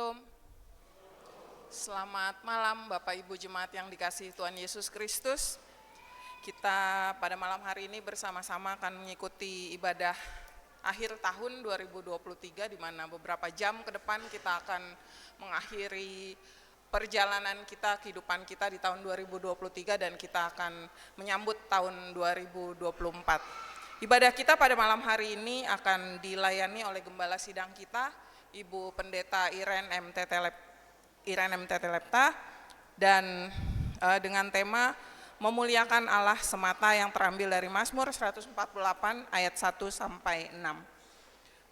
Shalom. Selamat malam Bapak Ibu Jemaat yang dikasihi Tuhan Yesus Kristus. Kita pada malam hari ini bersama-sama akan mengikuti ibadah akhir tahun 2023, di mana beberapa jam ke depan kita akan mengakhiri perjalanan kita, kehidupan kita di tahun 2023, dan kita akan menyambut tahun 2024. Ibadah kita pada malam hari ini akan dilayani oleh Gembala Sidang kita, Ibu Pendeta Iren MT Telepta, dan dengan tema memuliakan Allah semata yang terambil dari Mazmur 148 ayat 1 sampai 6.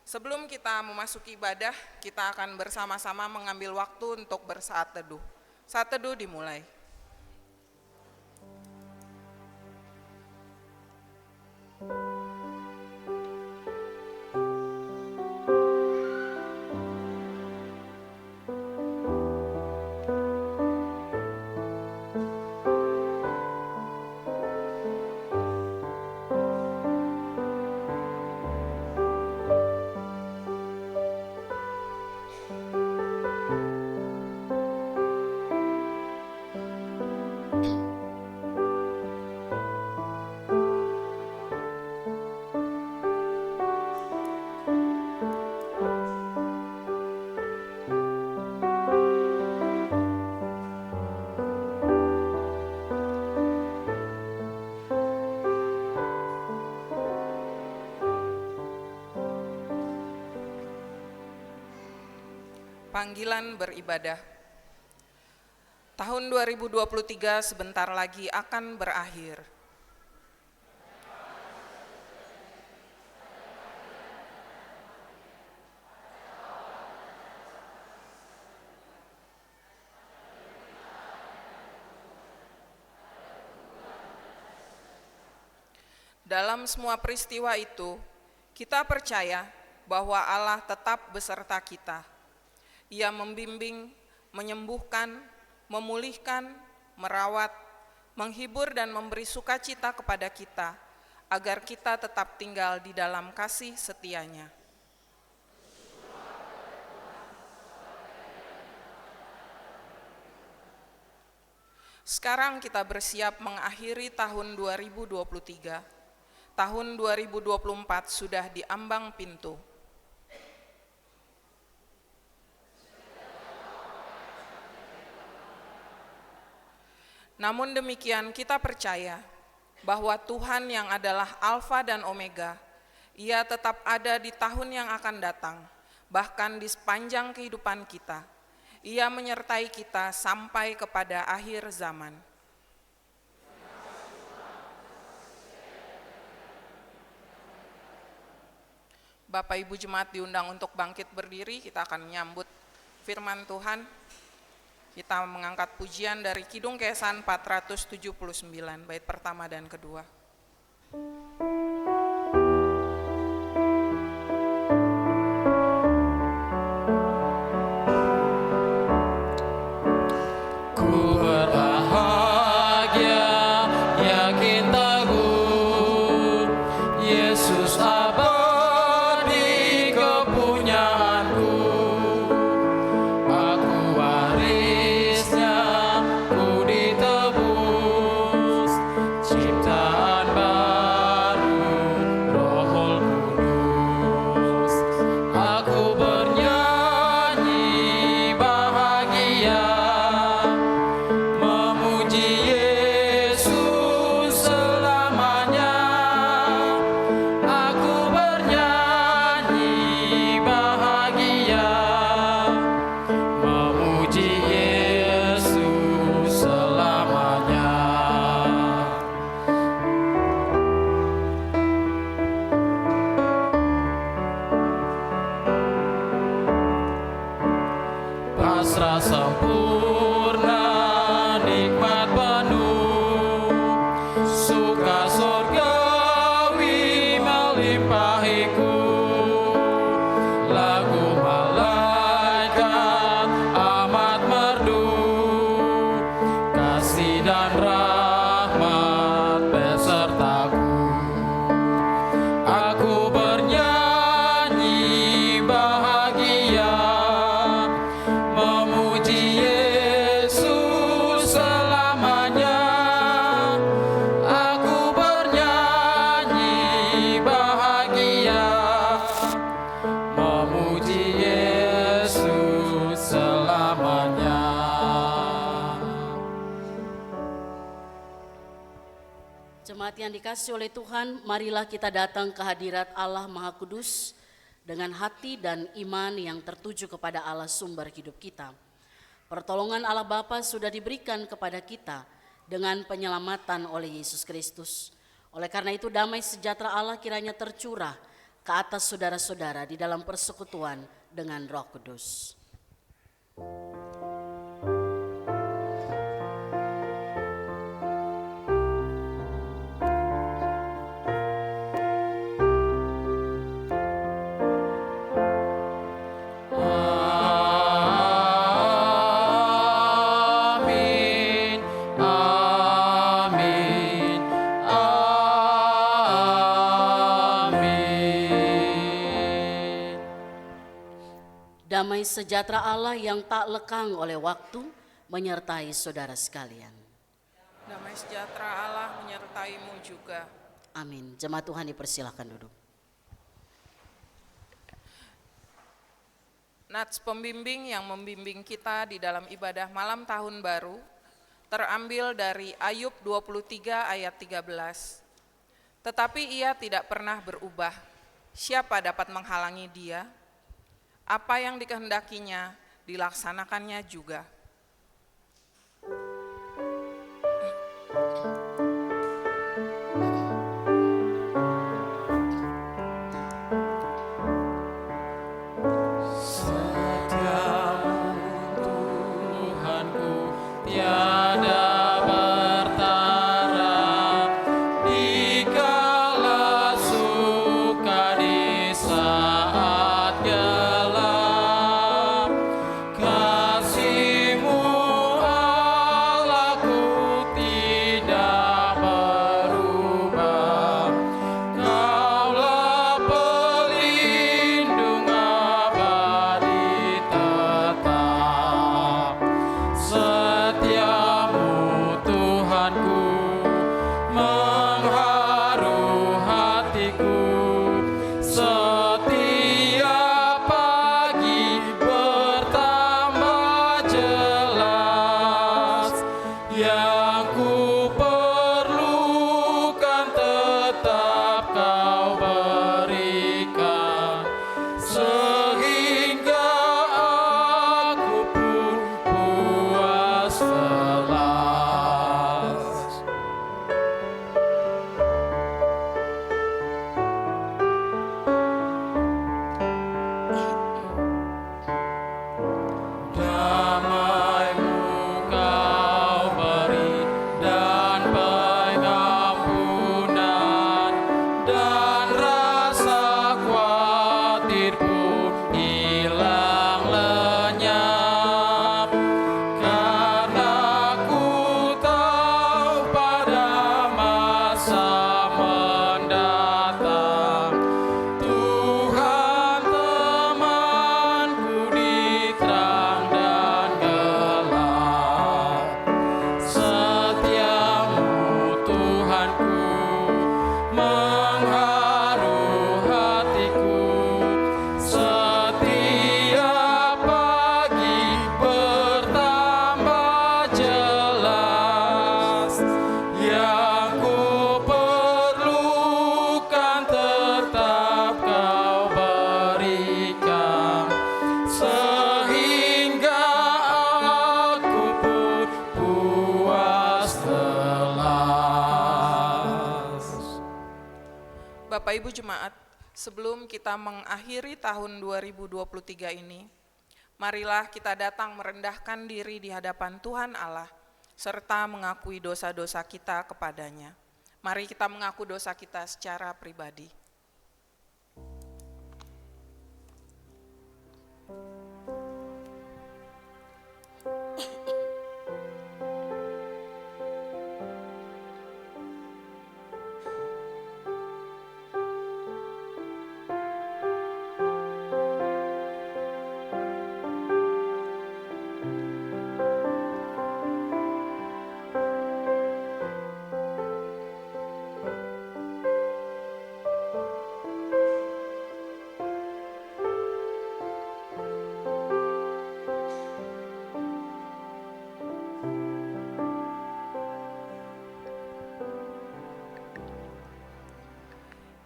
Sebelum kita memasuki ibadah, kita akan bersama-sama mengambil waktu untuk bersaat teduh. Saat teduh dimulai. Panggilan beribadah. Tahun 2023 sebentar lagi akan berakhir. Dalam semua peristiwa itu, kita percaya bahwa Allah tetap beserta kita. Ia membimbing, menyembuhkan, memulihkan, merawat, menghibur dan memberi sukacita kepada kita, agar kita tetap tinggal di dalam kasih setia-Nya. Sekarang kita bersiap mengakhiri tahun 2023. Tahun 2024 sudah di ambang pintu. Namun demikian kita percaya bahwa Tuhan yang adalah Alfa dan Omega, Ia tetap ada di tahun yang akan datang, bahkan di sepanjang kehidupan kita. Ia menyertai kita sampai kepada akhir zaman. Bapak Ibu Jemaat diundang untuk bangkit berdiri, kita akan menyambut firman Tuhan. Kita mengangkat pujian dari Kidung Kesan 479, bait pertama dan kedua. yang dikasihi oleh Tuhan, marilah kita datang ke hadirat Allah Maha Kudus dengan hati dan iman yang tertuju kepada Allah sumber hidup kita. Pertolongan Allah Bapa sudah diberikan kepada kita dengan penyelamatan oleh Yesus Kristus. Oleh karena itu damai sejahtera Allah kiranya tercurah ke atas saudara-saudara di dalam persekutuan dengan Roh Kudus. Damai sejahtera Allah yang tak lekang oleh waktu menyertai saudara sekalian. Damai sejahtera Allah menyertaimu juga. Amin. Jemaat Tuhan dipersilakan duduk. Nats pembimbing yang membimbing kita di dalam ibadah malam tahun baru terambil dari Ayub 23 ayat 13. Tetapi ia tidak pernah berubah. Siapa dapat menghalangi dia? Apa yang dikehendakinya dilaksanakannya juga. Bapak Ibu Jemaat, sebelum kita mengakhiri tahun 2023 ini, marilah kita datang merendahkan diri di hadapan Tuhan Allah, serta mengakui dosa-dosa kita kepadanya. Mari kita mengaku dosa kita secara pribadi.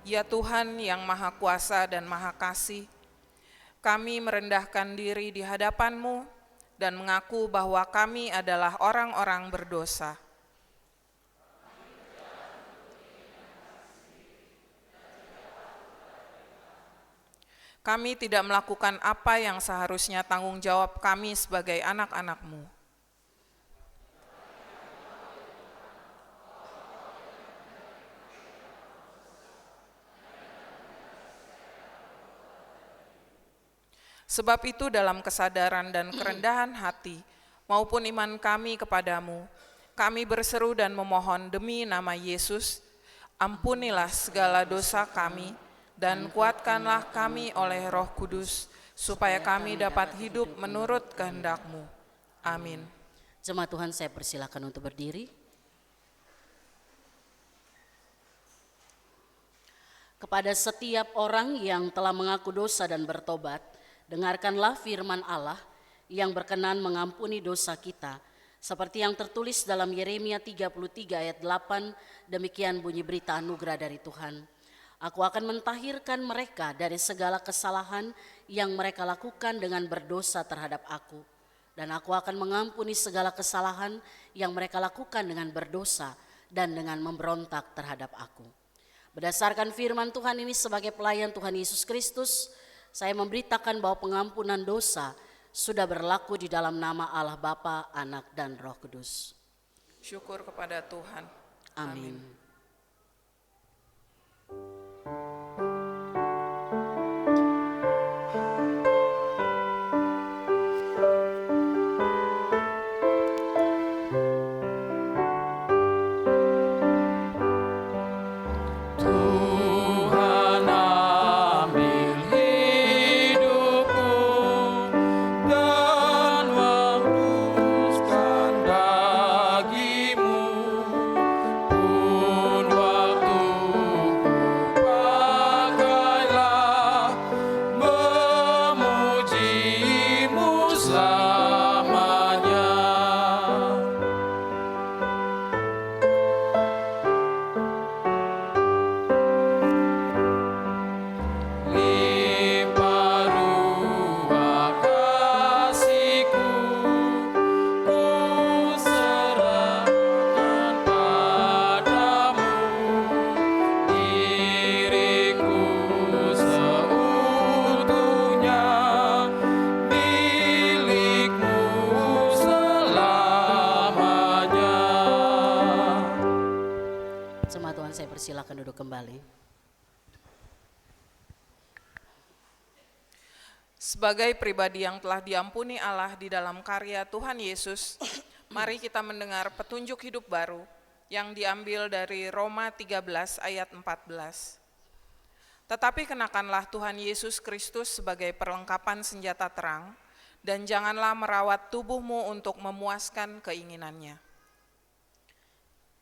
Ya Tuhan yang Maha Kuasa dan Maha Kasih, kami merendahkan diri di hadapan-Mu dan mengaku bahwa kami adalah orang-orang berdosa. Kami tidak melakukan apa yang seharusnya tanggung jawab kami sebagai anak-anak-Mu. Sebab itu dalam kesadaran dan kerendahan hati maupun iman kami kepadamu, kami berseru dan memohon demi nama Yesus, ampunilah segala dosa kami dan kuatkanlah kami oleh Roh Kudus, supaya kami dapat hidup menurut kehendak-Mu. Amin. Jemaat Tuhan, saya persilakan untuk berdiri. Kepada setiap orang yang telah mengaku dosa dan bertobat, dengarkanlah firman Allah yang berkenan mengampuni dosa kita, seperti yang tertulis dalam Yeremia 33 ayat 8, demikian bunyi berita anugerah dari Tuhan. Aku akan mentahirkan mereka dari segala kesalahan yang mereka lakukan dengan berdosa terhadap aku, dan aku akan mengampuni segala kesalahan yang mereka lakukan dengan berdosa dan dengan memberontak terhadap aku. Berdasarkan firman Tuhan ini sebagai pelayan Tuhan Yesus Kristus, saya memberitakan bahwa pengampunan dosa sudah berlaku di dalam nama Allah Bapa, Anak, dan Roh Kudus. Syukur kepada Tuhan. Amin. Silakan duduk kembali. Sebagai pribadi yang telah diampuni Allah di dalam karya Tuhan Yesus, mari kita mendengar petunjuk hidup baru yang diambil dari Roma 13 ayat 14. Tetapi kenakanlah Tuhan Yesus Kristus sebagai perlengkapan senjata terang, dan janganlah merawat tubuhmu untuk memuaskan keinginannya.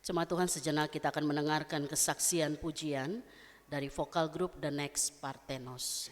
Jemaat Tuhan, sejenak kita akan mendengarkan kesaksian pujian dari vokal grup The Next Parthenos.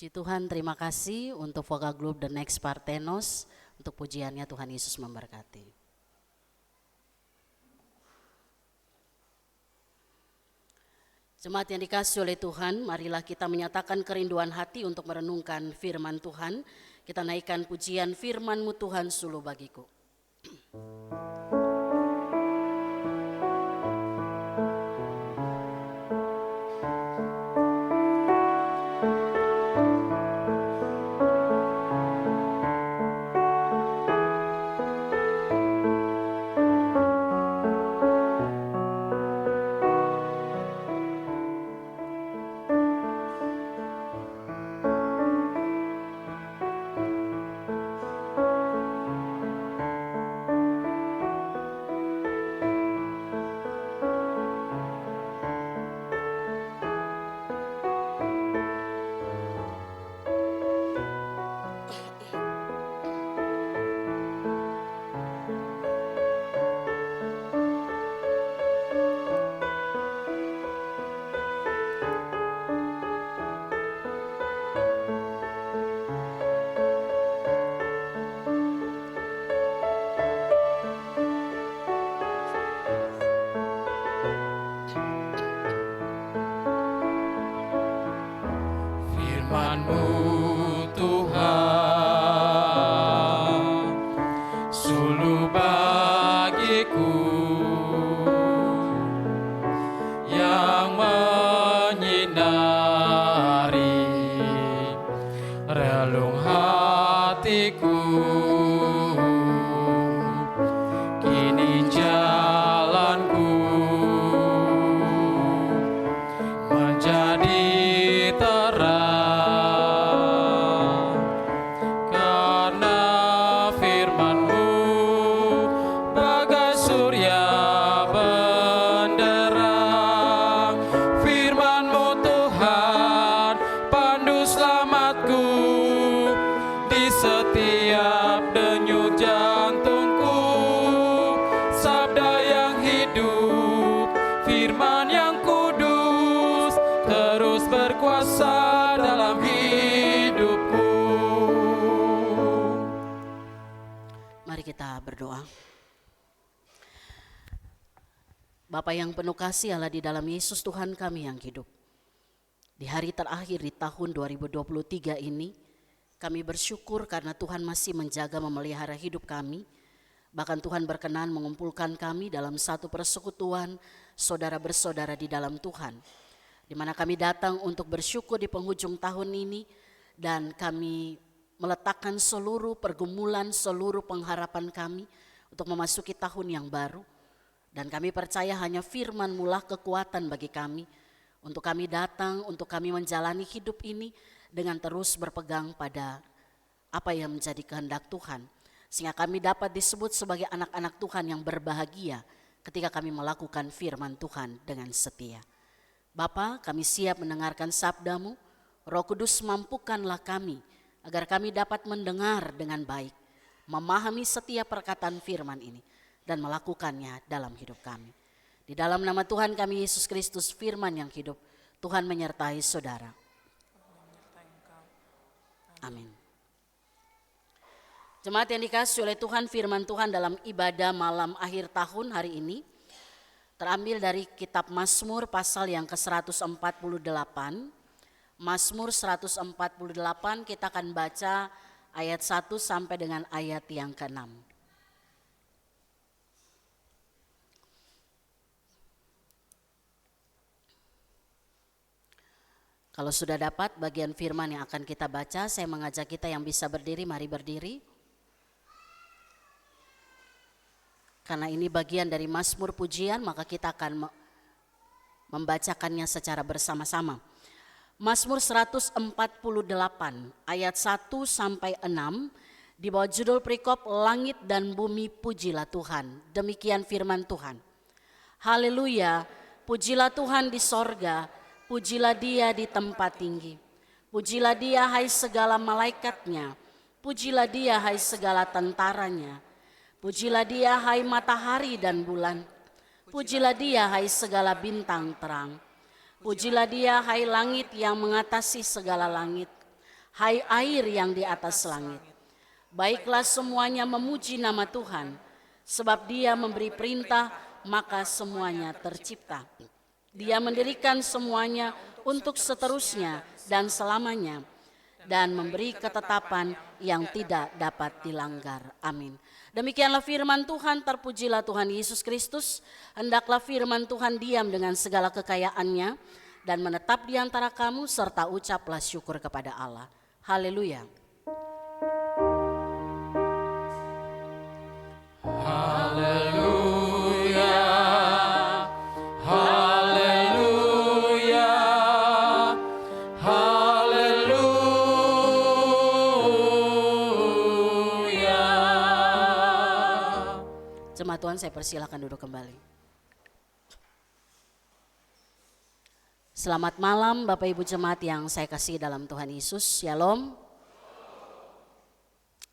Puji Tuhan, terima kasih untuk Vokal Group The Next Parthenos. Untuk pujiannya Tuhan Yesus memberkati. Jemaat yang dikasihi oleh Tuhan, marilah kita menyatakan kerinduan hati untuk merenungkan firman Tuhan. Kita naikkan pujian firman-Mu Tuhan suluh bagiku. Firman-Mu Tuhan suluh bagiku yang menyinari relung hatiku. Kini jalanku menjadi terang karena firman-Mu bagai surya benderang. Firman-Mu Tuhan pandu selamatku di setiap denyut jantungku. Sabda yang hidup, firman yang kudus terus berkuasa dalam hidupku. Mari kita berdoa. Bapa yang penuh kasih Allah di dalam Yesus Tuhan kami yang hidup. Di hari terakhir di tahun 2023 ini, kami bersyukur karena Tuhan masih menjaga memelihara hidup kami. Bahkan Tuhan berkenan mengumpulkan kami dalam satu persekutuan saudara bersaudara di dalam Tuhan, di mana kami datang untuk bersyukur di penghujung tahun ini, dan kami meletakkan seluruh pergumulan, seluruh pengharapan kami untuk memasuki tahun yang baru. Dan kami percaya hanya firman-Mu lah kekuatan bagi kami, untuk kami datang, untuk kami menjalani hidup ini dengan terus berpegang pada apa yang menjadi kehendak Tuhan. Sehingga kami dapat disebut sebagai anak-anak Tuhan yang berbahagia ketika kami melakukan firman Tuhan dengan setia. Bapa, kami siap mendengarkan sabda-Mu. Roh Kudus, mampukanlah kami agar kami dapat mendengar dengan baik, memahami setiap perkataan firman ini, dan melakukannya dalam hidup kami. Di dalam nama Tuhan kami Yesus Kristus, firman yang hidup, Tuhan menyertai saudara. Amin. Jemaat yang dikasihi oleh Tuhan, firman Tuhan dalam ibadah malam akhir tahun hari ini terambil dari kitab Mazmur pasal yang ke-148. Mazmur 148 kita akan baca ayat 1 sampai dengan ayat yang ke-6. Kalau sudah dapat bagian firman yang akan kita baca, saya mengajak kita yang bisa berdiri, mari berdiri. Karena ini bagian dari Mazmur pujian, maka kita akan membacakannya secara bersama-sama. Mazmur 148 ayat 1 sampai 6 di bawah judul perikop Langit dan Bumi Pujilah Tuhan. Demikian firman Tuhan. Haleluya, pujilah Tuhan di sorga, pujilah Dia di tempat tinggi. Pujilah Dia hai segala malaikatnya, pujilah Dia hai segala tentaranya. Pujilah Dia hai matahari dan bulan, pujilah Dia hai segala bintang terang. Pujilah Dia hai langit yang mengatasi segala langit. hai air yang di atas langit. Baiklah semuanya memuji nama Tuhan, sebab Dia memberi perintah, maka semuanya tercipta. Dia mendirikan semuanya untuk seterusnya dan selamanya, dan memberi ketetapan yang tidak dapat dilanggar. Amin. Demikianlah firman Tuhan, terpujilah Tuhan Yesus Kristus. Hendaklah firman Tuhan diam dengan segala kekayaannya dan menetap di antara kamu, serta ucaplah syukur kepada Allah. Haleluya. Haleluya, haleluya, haleluya. Jemaat Tuhan, saya persilakan duduk kembali. Selamat malam Bapak Ibu jemaat yang saya kasih dalam Tuhan Yesus. Shalom.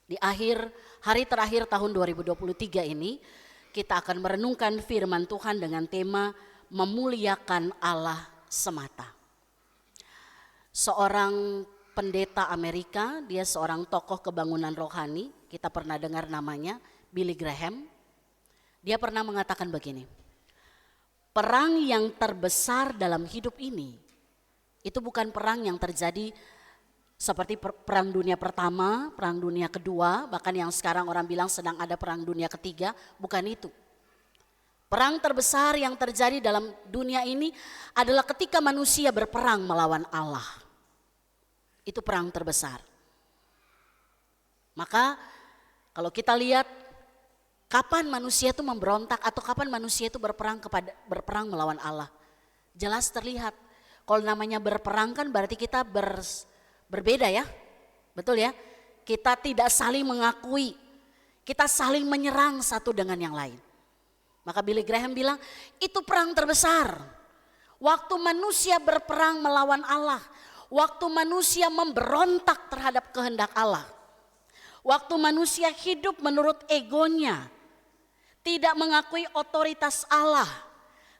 Di hari terakhir tahun 2023 ini, kita akan merenungkan firman Tuhan dengan tema memuliakan Allah semata. Seorang pendeta Amerika, dia seorang tokoh kebangunan rohani, kita pernah dengar namanya, Billy Graham. Dia pernah mengatakan begini, perang yang terbesar dalam hidup ini, itu bukan perang yang terjadi seperti perang dunia pertama, perang dunia kedua, bahkan yang sekarang orang bilang sedang ada perang dunia ketiga, bukan itu. Perang terbesar yang terjadi dalam dunia ini adalah ketika manusia berperang melawan Allah. Itu perang terbesar. Maka kalau kita lihat kapan manusia itu memberontak atau kapan manusia itu berperang melawan Allah, jelas terlihat. Kalau namanya berperang kan berarti kita berbeda ya, betul ya. Kita tidak saling mengakui, kita saling menyerang satu dengan yang lain. Maka Billy Graham bilang itu perang terbesar. Waktu manusia berperang melawan Allah, waktu manusia memberontak terhadap kehendak Allah, waktu manusia hidup menurut egonya, tidak mengakui otoritas Allah,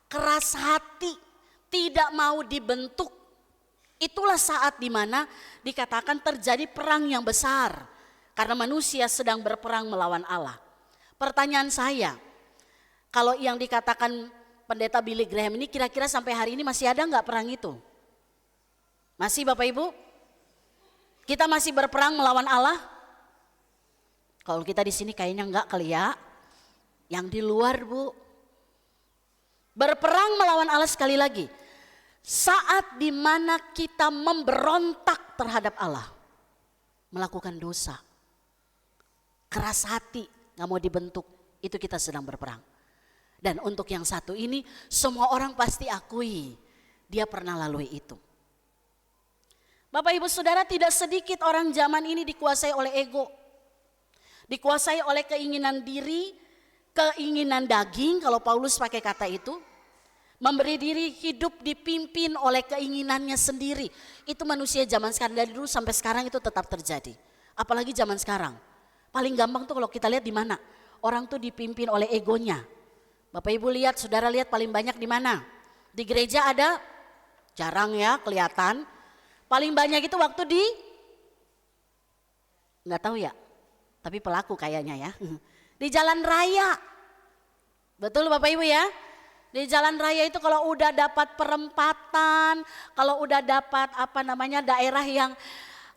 keras hati, tidak mau dibentuk. Itulah saat dimana dikatakan terjadi perang yang besar karena manusia sedang berperang melawan Allah. Pertanyaan saya, kalau yang dikatakan pendeta Billy Graham ini kira-kira sampai hari ini masih ada nggak perang itu? Masih Bapak Ibu? Kita masih berperang melawan Allah? Kalau kita di sini kayaknya enggak kali ya. Yang di luar Bu. Berperang melawan Allah sekali lagi. Saat dimana kita memberontak terhadap Allah, melakukan dosa, keras hati, gak mau dibentuk, itu kita sedang berperang. Dan untuk yang satu ini, semua orang pasti akui, dia pernah lalui itu. Bapak Ibu Saudara, tidak sedikit orang zaman ini dikuasai oleh ego, dikuasai oleh keinginan diri, keinginan daging, kalau Paulus pakai kata itu. Memberi diri hidup dipimpin oleh keinginannya sendiri. Itu manusia zaman sekarang, dari dulu sampai sekarang itu tetap terjadi. Apalagi zaman sekarang. Paling gampang tuh kalau kita lihat di mana? Orang tuh dipimpin oleh egonya. Bapak Ibu lihat, saudara lihat paling banyak di mana? Di gereja ada? Jarang ya kelihatan. Paling banyak itu waktu di? Nggak tahu ya. Tapi pelaku kayaknya ya. Di jalan raya. Betul Bapak Ibu ya? Di jalan raya itu kalau udah dapat perempatan, kalau udah dapat daerah yang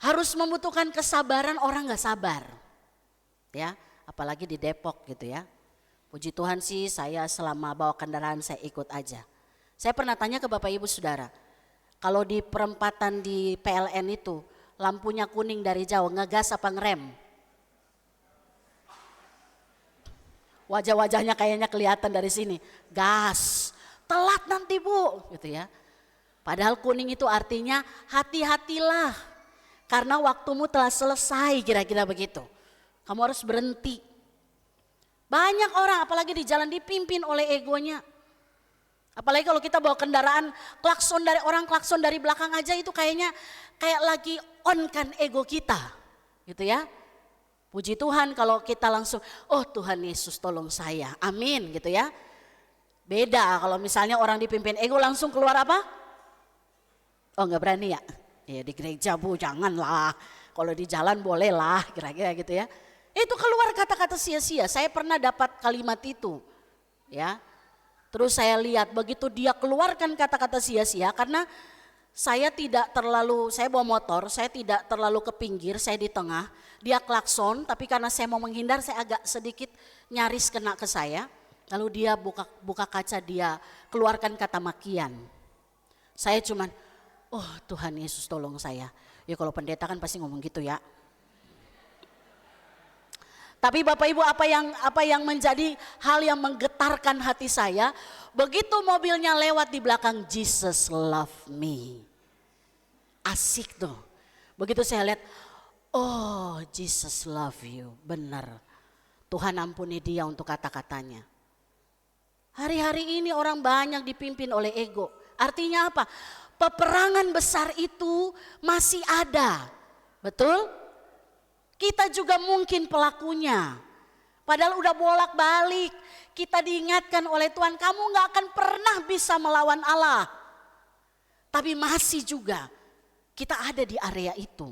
harus membutuhkan kesabaran, orang gak sabar. Ya, apalagi di Depok gitu ya. Puji Tuhan sih saya selama bawa kendaraan saya ikut aja. Saya pernah tanya ke Bapak Ibu Saudara, kalau di perempatan di PLN itu lampunya kuning dari jauh, ngegas apa ngerem? Wajah-wajahnya kayaknya kelihatan dari sini. Gas, telat nanti Bu, gitu ya. Padahal kuning itu artinya hati-hatilah. Karena waktumu telah selesai, kira-kira begitu. Kamu harus berhenti. Banyak orang apalagi di jalan dipimpin oleh egonya. Apalagi kalau kita bawa kendaraan, klakson dari belakang aja itu kayaknya kayak lagi on kan ego kita. Gitu ya. Puji Tuhan kalau kita langsung, oh Tuhan Yesus tolong saya, amin gitu ya. Beda kalau misalnya orang dipimpin ego langsung keluar apa? Oh nggak berani ya? Ya di gereja Bu janganlah, kalau di jalan bolehlah kira-kira gitu ya. Itu keluar kata-kata sia-sia, saya pernah dapat kalimat itu ya. Terus saya lihat begitu dia keluarkan kata-kata sia-sia karena saya bawa motor, saya tidak terlalu ke pinggir, saya di tengah. Dia klakson tapi karena saya mau menghindar saya agak sedikit nyaris kena ke saya. Lalu dia buka kaca, dia keluarkan kata makian. Saya cuman, oh Tuhan Yesus tolong saya. Ya kalau pendeta kan pasti ngomong gitu ya. Tapi Bapak Ibu apa yang menjadi hal yang menggetarkan hati saya, begitu mobilnya lewat di belakang, Jesus love me. Asik tuh. Begitu saya lihat, oh Jesus love you, benar. Tuhan ampuni dia untuk kata-katanya. Hari-hari ini orang banyak dipimpin oleh ego. Artinya apa? Peperangan besar itu masih ada. Betul? Kita juga mungkin pelakunya. Padahal udah bolak-balik. Kita diingatkan oleh Tuhan, kamu gak akan pernah bisa melawan Allah. Tapi masih juga kita ada di area itu.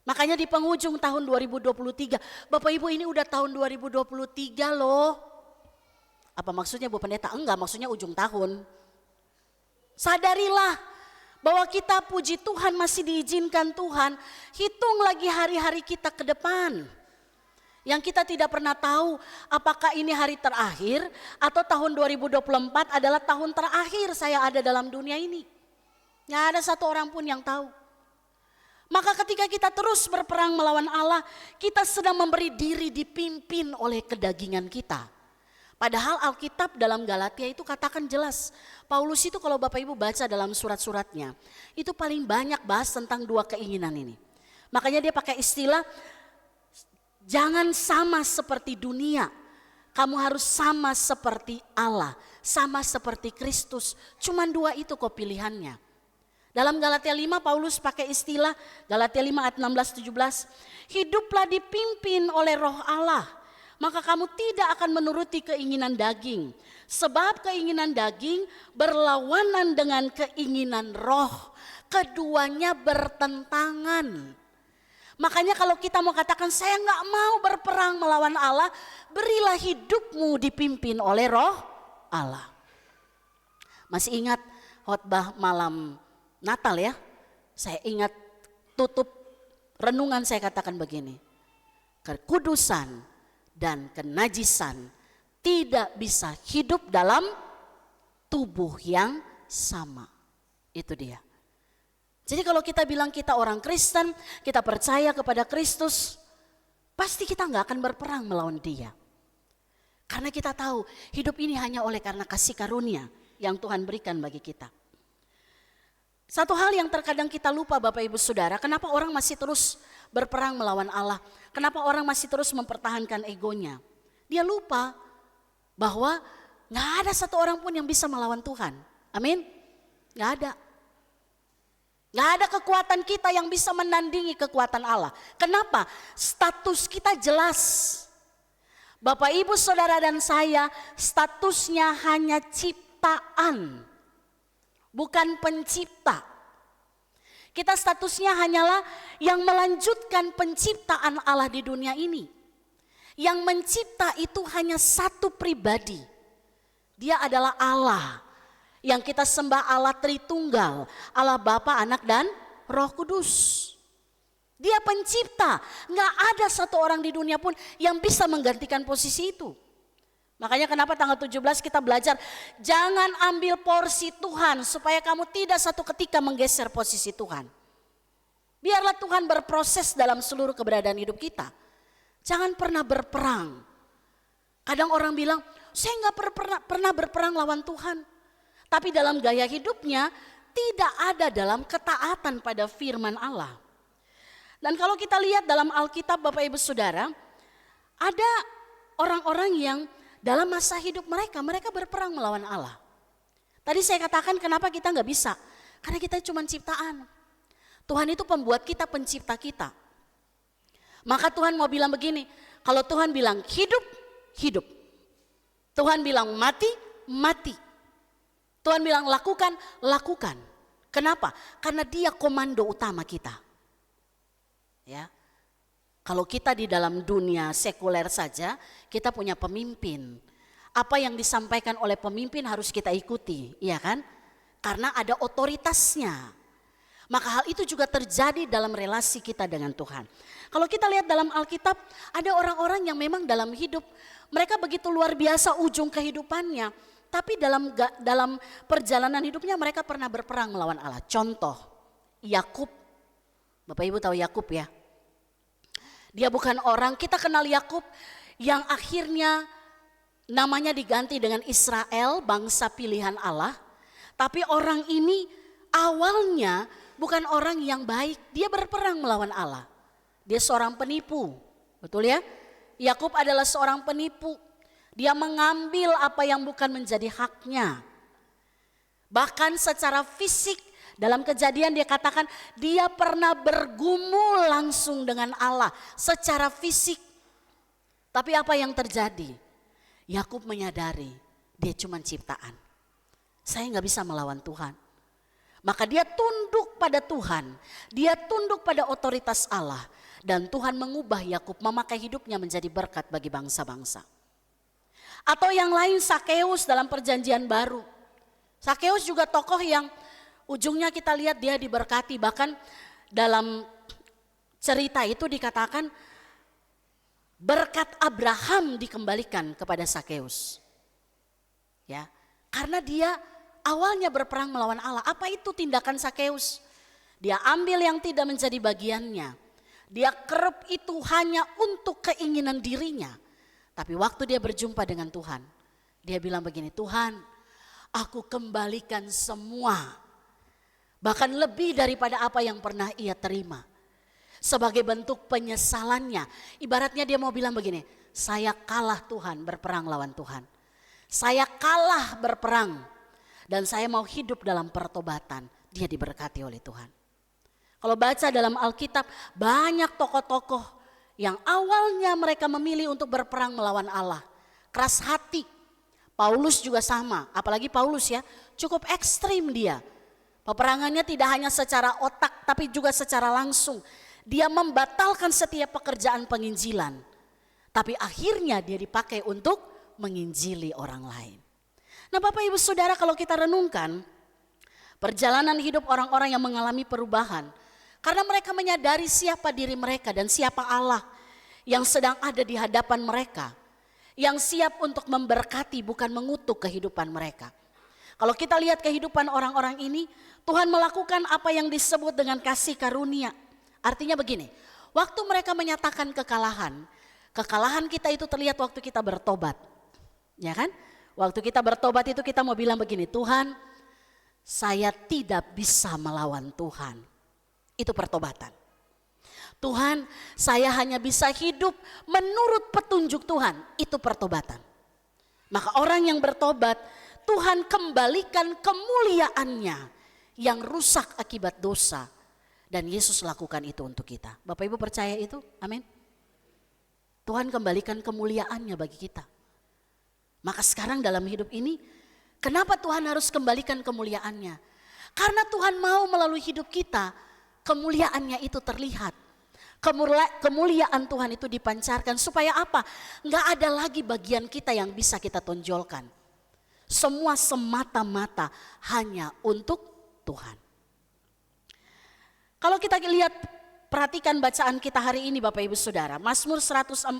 Makanya di penghujung tahun 2023, Bapak Ibu ini udah tahun 2023 loh. Apa maksudnya Bu Pendeta? Enggak, maksudnya ujung tahun. Sadarilah bahwa kita puji Tuhan masih diizinkan Tuhan. Hitung lagi hari-hari kita ke depan. Yang kita tidak pernah tahu apakah ini hari terakhir atau tahun 2024 adalah tahun terakhir saya ada dalam dunia ini. Nggak ada satu orang pun yang tahu. Maka ketika kita terus berperang melawan Allah, kita sedang memberi diri dipimpin oleh kedagingan kita. Padahal Alkitab dalam Galatia itu katakan jelas, Paulus itu kalau Bapak Ibu baca dalam surat-suratnya, itu paling banyak bahas tentang dua keinginan ini. Makanya dia pakai istilah, jangan sama seperti dunia, kamu harus sama seperti Allah, sama seperti Kristus. Cuman dua itu kok pilihannya. Dalam Galatia 5 Paulus pakai istilah, Galatia 5 ayat 16-17, hiduplah dipimpin oleh roh Allah. Maka kamu tidak akan menuruti keinginan daging. Sebab keinginan daging berlawanan dengan keinginan roh. Keduanya bertentangan. Makanya kalau kita mau katakan saya gak mau berperang melawan Allah, berilah hidupmu dipimpin oleh roh Allah. Masih ingat khotbah malam Natal ya? Saya ingat tutup renungan saya katakan begini. Kekudusan dan kenajisan tidak bisa hidup dalam tubuh yang sama. Itu dia. Jadi kalau kita bilang kita orang Kristen, kita percaya kepada Kristus, pasti kita gak akan berperang melawan dia. Karena kita tahu hidup ini hanya oleh karena kasih karunia yang Tuhan berikan bagi kita. Satu hal yang terkadang kita lupa Bapak Ibu Saudara, kenapa orang masih terus berperang melawan Allah? Kenapa orang masih terus mempertahankan egonya? Dia lupa bahwa gak ada satu orang pun yang bisa melawan Tuhan. Amin? Gak ada. Gak ada kekuatan kita yang bisa menandingi kekuatan Allah. Kenapa? Status kita jelas. Bapak Ibu Saudara dan saya statusnya hanya ciptaan. Bukan pencipta. Kita statusnya hanyalah yang melanjutkan penciptaan Allah di dunia ini. Yang mencipta itu hanya satu pribadi. Dia adalah Allah. Yang kita sembah Allah Tritunggal. Allah Bapa, Anak dan Roh Kudus. Dia pencipta. Gak ada satu orang di dunia pun yang bisa menggantikan posisi itu. Makanya kenapa tanggal 17 kita belajar jangan ambil porsi Tuhan supaya kamu tidak satu ketika menggeser posisi Tuhan. Biarlah Tuhan berproses dalam seluruh keberadaan hidup kita. Jangan pernah berperang. Kadang orang bilang saya gak pernah berperang lawan Tuhan. Tapi dalam gaya hidupnya tidak ada dalam ketaatan pada firman Allah. Dan kalau kita lihat dalam Alkitab Bapak Ibu Saudara, ada orang-orang yang dalam masa hidup mereka berperang melawan Allah. Tadi saya katakan kenapa kita gak bisa. Karena kita cuma ciptaan. Tuhan itu pembuat kita, pencipta kita. Maka Tuhan mau bilang begini, kalau Tuhan bilang hidup, hidup. Tuhan bilang mati, mati. Tuhan bilang lakukan, lakukan. Kenapa? Karena dia komando utama kita. Ya. Kalau kita di dalam dunia sekuler saja, kita punya pemimpin. Apa yang disampaikan oleh pemimpin harus kita ikuti, iya kan? Karena ada otoritasnya. Maka hal itu juga terjadi dalam relasi kita dengan Tuhan. Kalau kita lihat dalam Alkitab, ada orang-orang yang memang dalam hidup, mereka begitu luar biasa ujung kehidupannya. Tapi dalam perjalanan hidupnya mereka pernah berperang melawan Allah. Contoh, Yakub. Bapak Ibu tahu Yakub ya? Dia bukan orang, kita kenal Yakub yang akhirnya namanya diganti dengan Israel, bangsa pilihan Allah. Tapi orang ini awalnya bukan orang yang baik, dia berperang melawan Allah. Dia seorang penipu, betul ya? Yakub adalah seorang penipu. Dia mengambil apa yang bukan menjadi haknya. Bahkan secara fisik, dalam Kejadian dia katakan dia pernah bergumul langsung dengan Allah secara fisik. Tapi apa yang terjadi? Yakub menyadari dia cuma ciptaan. Saya nggak bisa melawan Tuhan. Maka dia tunduk pada Tuhan. Dia tunduk pada otoritas Allah. Dan Tuhan mengubah Yakub, memakai hidupnya menjadi berkat bagi bangsa-bangsa. Atau yang lain Sakeus dalam perjanjian baru. Sakeus juga tokoh yang ujungnya kita lihat dia diberkati. Bahkan dalam cerita itu dikatakan berkat Abraham dikembalikan kepada Sakeus. Ya, karena dia awalnya berperang melawan Allah. Apa itu tindakan Sakeus? Dia ambil yang tidak menjadi bagiannya. Dia kerep itu hanya untuk keinginan dirinya. Tapi waktu dia berjumpa dengan Tuhan, dia bilang begini, Tuhan, aku kembalikan semua. Bahkan lebih daripada apa yang pernah ia terima. Sebagai bentuk penyesalannya. Ibaratnya dia mau bilang begini, saya kalah Tuhan berperang lawan Tuhan. Saya kalah berperang dan saya mau hidup dalam pertobatan. Dia diberkati oleh Tuhan. Kalau baca dalam Alkitab banyak tokoh-tokoh yang awalnya mereka memilih untuk berperang melawan Allah. Keras hati. Paulus juga sama, apalagi Paulus ya, cukup ekstrim dia. Peperangannya tidak hanya secara otak tapi juga secara langsung. Dia membatalkan setiap pekerjaan penginjilan. Tapi akhirnya dia dipakai untuk menginjili orang lain. Nah Bapak Ibu Saudara, kalau kita renungkan perjalanan hidup orang-orang yang mengalami perubahan. Karena mereka menyadari siapa diri mereka dan siapa Allah yang sedang ada di hadapan mereka. Yang siap untuk memberkati bukan mengutuk kehidupan mereka. Kalau kita lihat kehidupan orang-orang ini, Tuhan melakukan apa yang disebut dengan kasih karunia. Artinya begini, waktu mereka menyatakan kekalahan, kekalahan kita itu terlihat waktu kita bertobat. Ya kan? Waktu kita bertobat itu kita mau bilang begini, Tuhan, saya tidak bisa melawan Tuhan. Itu pertobatan. Tuhan, saya hanya bisa hidup menurut petunjuk Tuhan. Itu pertobatan. Maka orang yang bertobat, Tuhan kembalikan kemuliaannya yang rusak akibat dosa. Dan Yesus lakukan itu untuk kita. Bapak Ibu percaya itu? Amin. Tuhan kembalikan kemuliaannya bagi kita. Maka sekarang dalam hidup ini, kenapa Tuhan harus kembalikan kemuliaannya? Karena Tuhan mau melalui hidup kita, kemuliaannya itu terlihat. Kemuliaan Tuhan itu dipancarkan supaya apa? Enggak ada lagi bagian kita yang bisa kita tonjolkan. Semua semata-mata hanya untuk Tuhan. Kalau kita lihat, perhatikan bacaan kita hari ini Bapak Ibu Saudara. Mazmur 148.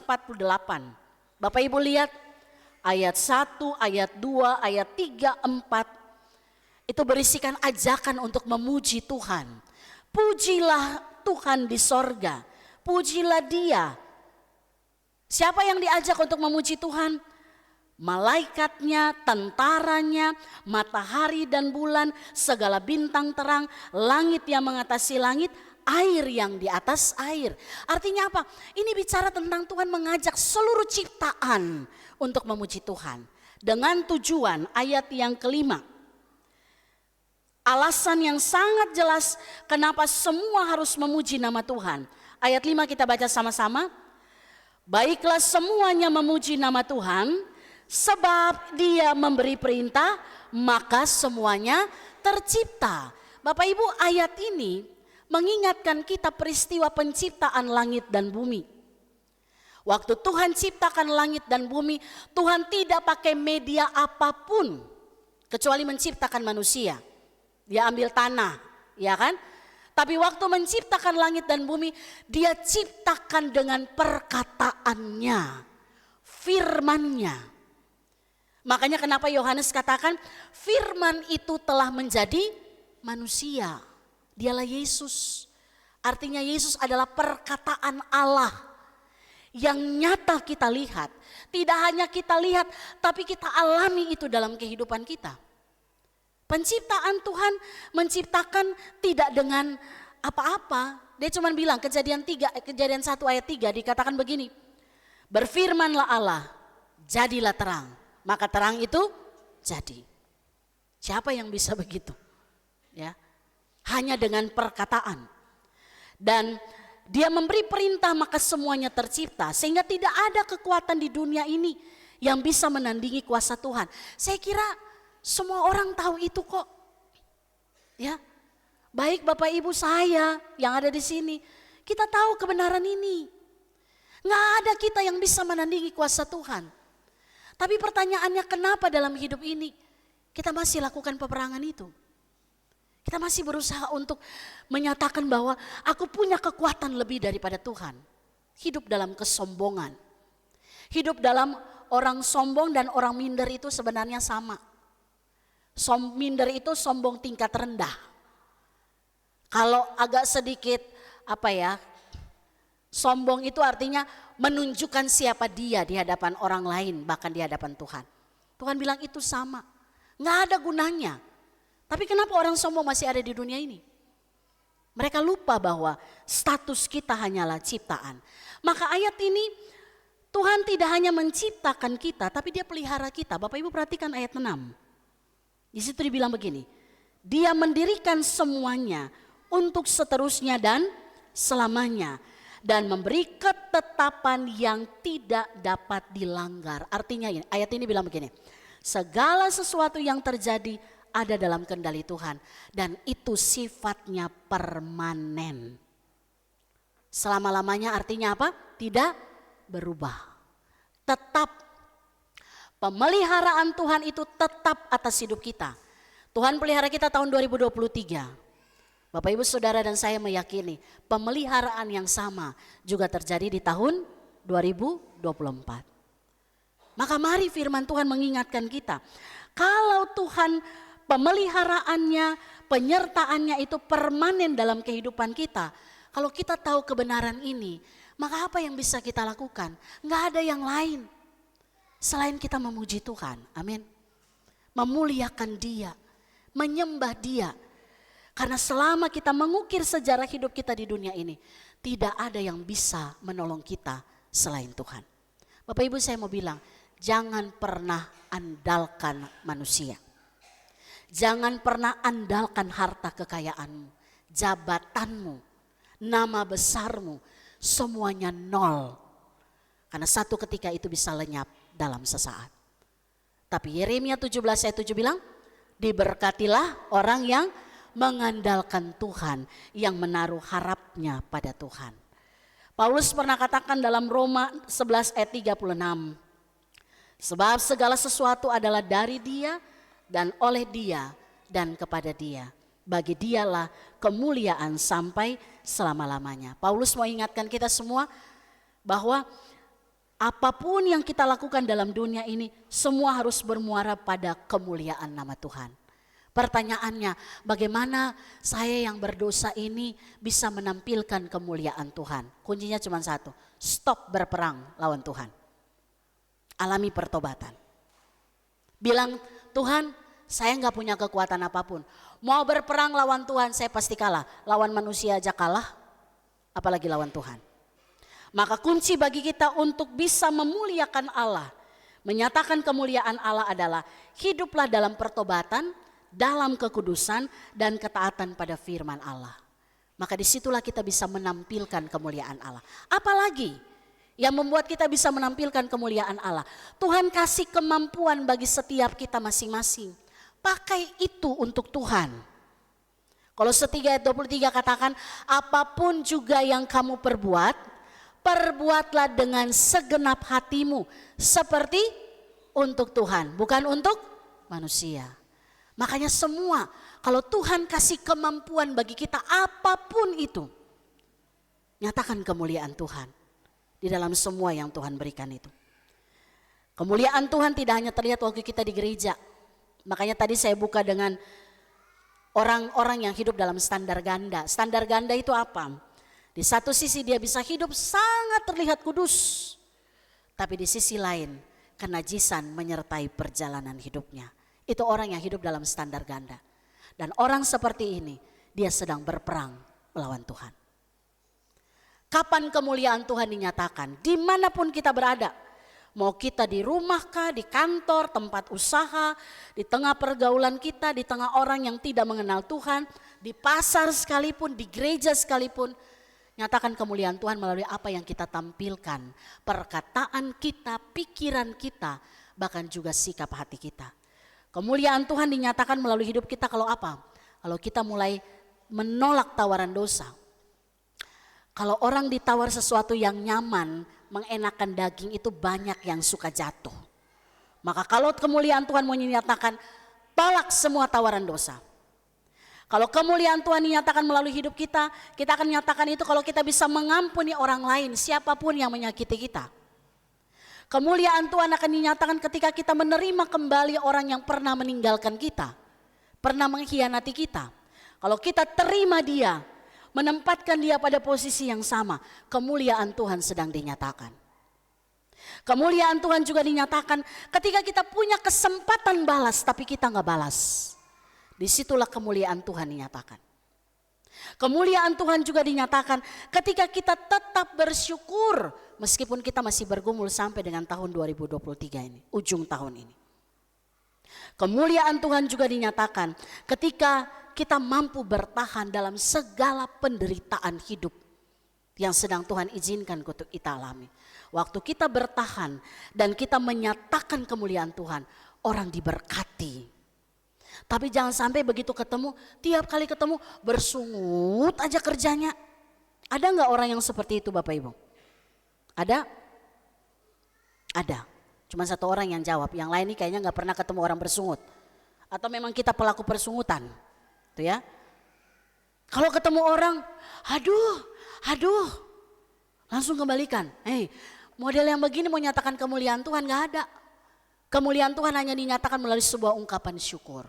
Bapak Ibu lihat ayat 1, ayat 2, ayat 3, 4. Itu berisikan ajakan untuk memuji Tuhan. Pujilah Tuhan di sorga. Pujilah Dia. Siapa yang diajak untuk memuji Tuhan? Malaikatnya, tentaranya, matahari dan bulan, segala bintang terang, langit yang mengatasi langit, air yang di atas air. Artinya apa? Ini bicara tentang Tuhan mengajak seluruh ciptaan untuk memuji Tuhan. Dengan tujuan ayat yang kelima. Alasan yang sangat jelas kenapa semua harus memuji nama Tuhan. Ayat 5 kita baca sama-sama. Baiklah semuanya memuji nama Tuhan, sebab Dia memberi perintah, maka semuanya tercipta. Bapak Ibu, ayat ini mengingatkan kita peristiwa penciptaan langit dan bumi. Waktu Tuhan ciptakan langit dan bumi, Tuhan tidak pakai media apapun kecuali menciptakan manusia. Dia ambil tanah, ya kan? Tapi waktu menciptakan langit dan bumi, dia ciptakan dengan perkataannya, firman-Nya. Makanya kenapa Yohanes katakan firman itu telah menjadi manusia. Dialah Yesus. Artinya Yesus adalah perkataan Allah yang nyata kita lihat. Tidak hanya kita lihat, tapi kita alami itu dalam kehidupan kita. Penciptaan Tuhan menciptakan tidak dengan apa-apa. Dia cuma bilang kejadian 1 ayat 3 dikatakan begini. Berfirmanlah Allah, jadilah terang. Maka terang itu jadi. Siapa yang bisa begitu? Ya. Hanya dengan perkataan. Dan dia memberi perintah maka semuanya tercipta. Sehingga tidak ada kekuatan di dunia ini yang bisa menandingi kuasa Tuhan. Saya kira semua orang tahu itu kok. Ya. Baik Bapak Ibu saya yang ada di sini. Kita tahu kebenaran ini. Nggak ada kita yang bisa menandingi kuasa Tuhan. Tapi pertanyaannya kenapa dalam hidup ini kita masih lakukan peperangan itu? Kita masih berusaha untuk menyatakan bahwa aku punya kekuatan lebih daripada Tuhan. Hidup dalam kesombongan. Hidup dalam orang sombong dan orang minder itu sebenarnya sama. Minder itu sombong tingkat rendah. Kalau agak sedikit sombong itu artinya menunjukkan siapa dia di hadapan orang lain, bahkan di hadapan Tuhan. Tuhan bilang itu sama, nggak ada gunanya. Tapi kenapa orang sombong masih ada di dunia ini? Mereka lupa bahwa status kita hanyalah ciptaan. Maka ayat ini Tuhan tidak hanya menciptakan kita, tapi dia pelihara kita. Bapak Ibu perhatikan ayat 6. Di situ dibilang begini, dia mendirikan semuanya untuk seterusnya dan selamanya. Dan memberi ketetapan yang tidak dapat dilanggar. Artinya ayat ini bilang begini. Segala sesuatu yang terjadi ada dalam kendali Tuhan. Dan itu sifatnya permanen. Selama-lamanya artinya apa? Tidak berubah. Tetap. Pemeliharaan Tuhan itu tetap atas hidup kita. Tuhan pelihara kita tahun 2023. Bapak Ibu Saudara dan saya meyakini pemeliharaan yang sama juga terjadi di tahun 2024. Maka mari firman Tuhan mengingatkan kita. Kalau Tuhan pemeliharaannya, penyertaannya itu permanen dalam kehidupan kita. Kalau kita tahu kebenaran ini, maka apa yang bisa kita lakukan? Enggak ada yang lain selain kita memuji Tuhan. Amin. Memuliakan Dia, menyembah Dia. Karena selama kita mengukir sejarah hidup kita di dunia ini, tidak ada yang bisa menolong kita selain Tuhan. Bapak Ibu saya mau bilang, jangan pernah andalkan manusia. Jangan pernah andalkan harta kekayaanmu, jabatanmu, nama besarmu, semuanya nol. Karena satu ketika itu bisa lenyap dalam sesaat. Tapi Yeremia 17 ayat 7 bilang, diberkatilah orang yang mengandalkan Tuhan, yang menaruh harapnya pada Tuhan. Paulus pernah katakan dalam Roma 11 ayat 36. Sebab segala sesuatu adalah dari Dia dan oleh Dia dan kepada Dia. Bagi Dialah kemuliaan sampai selama-lamanya. Paulus mau ingatkan kita semua bahwa apapun yang kita lakukan dalam dunia ini semua harus bermuara pada kemuliaan nama Tuhan. Pertanyaannya, bagaimana saya yang berdosa ini bisa menampilkan kemuliaan Tuhan? Kuncinya cuma satu, stop berperang lawan Tuhan. Alami pertobatan. Bilang, Tuhan saya gak punya kekuatan apapun. Mau berperang lawan Tuhan saya pasti kalah. Lawan manusia aja kalah, apalagi lawan Tuhan. Maka kunci bagi kita untuk bisa memuliakan Allah, menyatakan kemuliaan Allah adalah hiduplah dalam pertobatan, dalam kekudusan dan ketaatan pada firman Allah. Maka disitulah kita bisa menampilkan kemuliaan Allah. Apalagi yang membuat kita bisa menampilkan kemuliaan Allah. Tuhan kasih kemampuan bagi setiap kita masing-masing. Pakai itu untuk Tuhan. Kolose 3 ayat 23 katakan, apapun juga yang kamu perbuat, perbuatlah dengan segenap hatimu seperti untuk Tuhan, bukan untuk manusia. Makanya semua, kalau Tuhan kasih kemampuan bagi kita apapun itu, nyatakan kemuliaan Tuhan di dalam semua yang Tuhan berikan itu. Kemuliaan Tuhan tidak hanya terlihat waktu kita di gereja. Makanya tadi saya buka dengan orang-orang yang hidup dalam standar ganda. Standar ganda itu apa? Di satu sisi dia bisa hidup sangat terlihat kudus. Tapi di sisi lain kenajisan menyertai perjalanan hidupnya. Itu orang yang hidup dalam standar ganda. Dan orang seperti ini dia sedang berperang melawan Tuhan. Kapan kemuliaan Tuhan dinyatakan? Dimanapun kita berada. Mau kita di rumah kah, di kantor, tempat usaha, di tengah pergaulan kita, di tengah orang yang tidak mengenal Tuhan, di pasar sekalipun, di gereja sekalipun, nyatakan kemuliaan Tuhan melalui apa yang kita tampilkan, perkataan kita, pikiran kita, bahkan juga sikap hati kita. Kemuliaan Tuhan dinyatakan melalui hidup kita kalau apa? Kalau kita mulai menolak tawaran dosa. Kalau orang ditawar sesuatu yang nyaman, mengenakan daging, itu banyak yang suka jatuh. Maka kalau kemuliaan Tuhan mau dinyatakan, tolak semua tawaran dosa. Kalau kemuliaan Tuhan dinyatakan melalui hidup kita, kita akan nyatakan itu kalau kita bisa mengampuni orang lain, siapapun yang menyakiti kita. Kemuliaan Tuhan akan dinyatakan ketika kita menerima kembali orang yang pernah meninggalkan kita, pernah mengkhianati kita. Kalau kita terima dia, menempatkan dia pada posisi yang sama, kemuliaan Tuhan sedang dinyatakan. Kemuliaan Tuhan juga dinyatakan ketika kita punya kesempatan balas tapi kita nggak balas. Disitulah kemuliaan Tuhan dinyatakan. Kemuliaan Tuhan juga dinyatakan ketika kita tetap bersyukur meskipun kita masih bergumul sampai dengan tahun 2023 ini, ujung tahun ini. Kemuliaan Tuhan juga dinyatakan ketika kita mampu bertahan dalam segala penderitaan hidup yang sedang Tuhan izinkan untuk kita alami. Waktu kita bertahan dan kita menyatakan kemuliaan Tuhan, orang diberkati. Tapi jangan sampai begitu ketemu, tiap kali ketemu bersungut aja kerjanya. Ada nggak orang yang seperti itu Bapak Ibu? Ada? Ada. Cuma satu orang yang jawab, yang lain ini kayaknya nggak pernah ketemu orang bersungut. Atau memang kita pelaku persungutan. Tuh ya. Kalau ketemu orang, aduh, langsung kembalikan. Model yang begini mau nyatakan kemuliaan Tuhan gak ada. Kemuliaan Tuhan hanya dinyatakan melalui sebuah ungkapan syukur.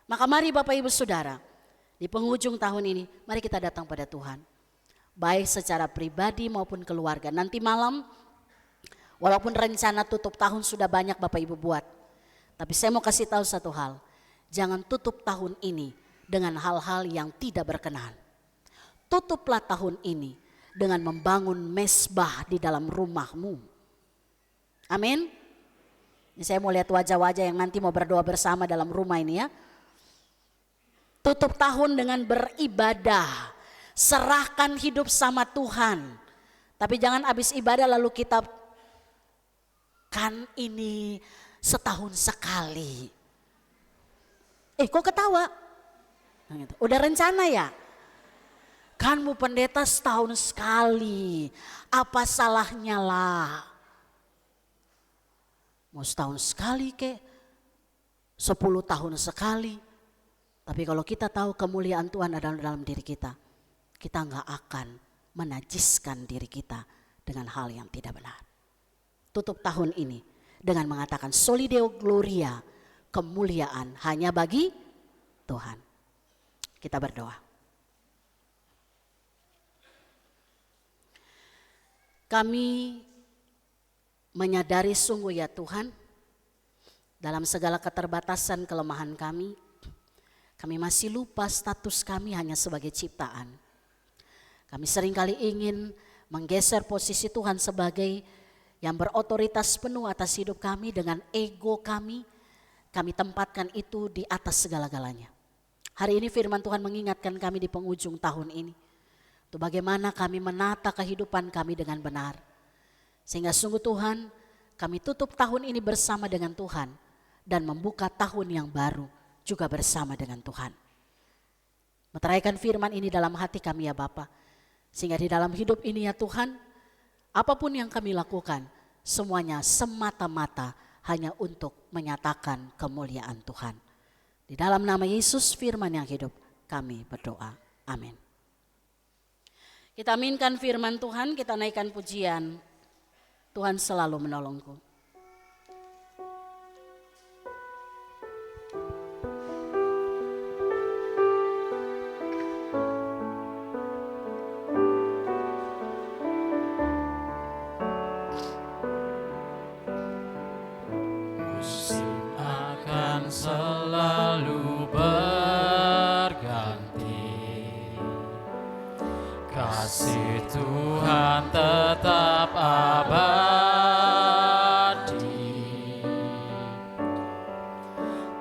Maka mari Bapak Ibu Saudara, di penghujung tahun ini, mari kita datang pada Tuhan. Baik secara pribadi maupun keluarga. Nanti malam, walaupun rencana tutup tahun sudah banyak Bapak Ibu buat. Tapi saya mau kasih tahu satu hal. Jangan tutup tahun ini dengan hal-hal yang tidak berkenan. Tutuplah tahun ini dengan membangun mesbah di dalam rumahmu. Amin. Ini saya mau lihat wajah-wajah yang nanti mau berdoa bersama dalam rumah ini ya. Tutup tahun dengan beribadah. Serahkan hidup sama Tuhan. Tapi jangan habis ibadah lalu kita, kan ini setahun sekali. Kok ketawa? Udah rencana ya? Kan Bu Pendeta setahun sekali, apa salahnya lah? Mau setahun sekali kek, 10 tahun sekali. Tapi kalau kita tahu kemuliaan Tuhan ada dalam diri kita nggak akan menajiskan diri kita dengan hal yang tidak benar. Tutup tahun ini dengan mengatakan Soli Deo Gloria, kemuliaan hanya bagi Tuhan. Kita berdoa. Kami menyadari sungguh ya Tuhan, dalam segala keterbatasan kelemahan kami masih lupa status kami hanya sebagai ciptaan. Kami seringkali ingin menggeser posisi Tuhan sebagai yang berotoritas penuh atas hidup kami dengan ego kami tempatkan itu di atas segala-galanya. Hari ini firman Tuhan mengingatkan kami di penghujung tahun ini. Itu bagaimana kami menata kehidupan kami dengan benar. Sehingga sungguh Tuhan, kami tutup tahun ini bersama dengan Tuhan. Dan membuka tahun yang baru juga bersama dengan Tuhan. Meteraikan firman ini dalam hati kami ya Bapa. Sehingga di dalam hidup ini ya Tuhan, apapun yang kami lakukan, semuanya semata-mata hanya untuk menyatakan kemuliaan Tuhan. Di dalam nama Yesus firman yang hidup, kami berdoa. Amin. Kita aminkan firman Tuhan, kita naikkan pujian. Tuhan selalu menolongku. Selalu berganti, kasih Tuhan tetap abadi,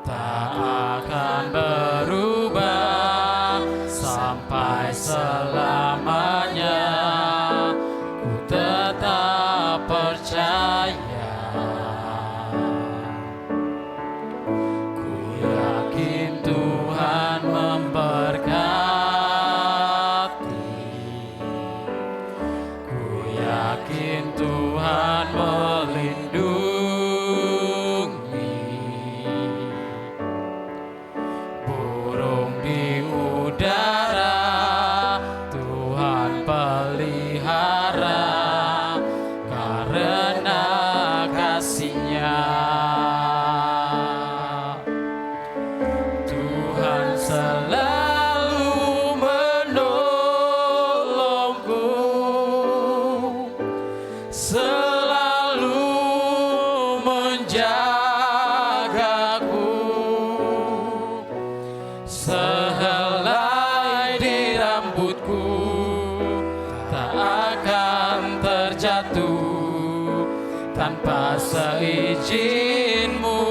tak akan berubah sampai selamanya. Ku tetap percaya, sehelai di rambutku tak akan terjatuh tanpa seizin-Mu.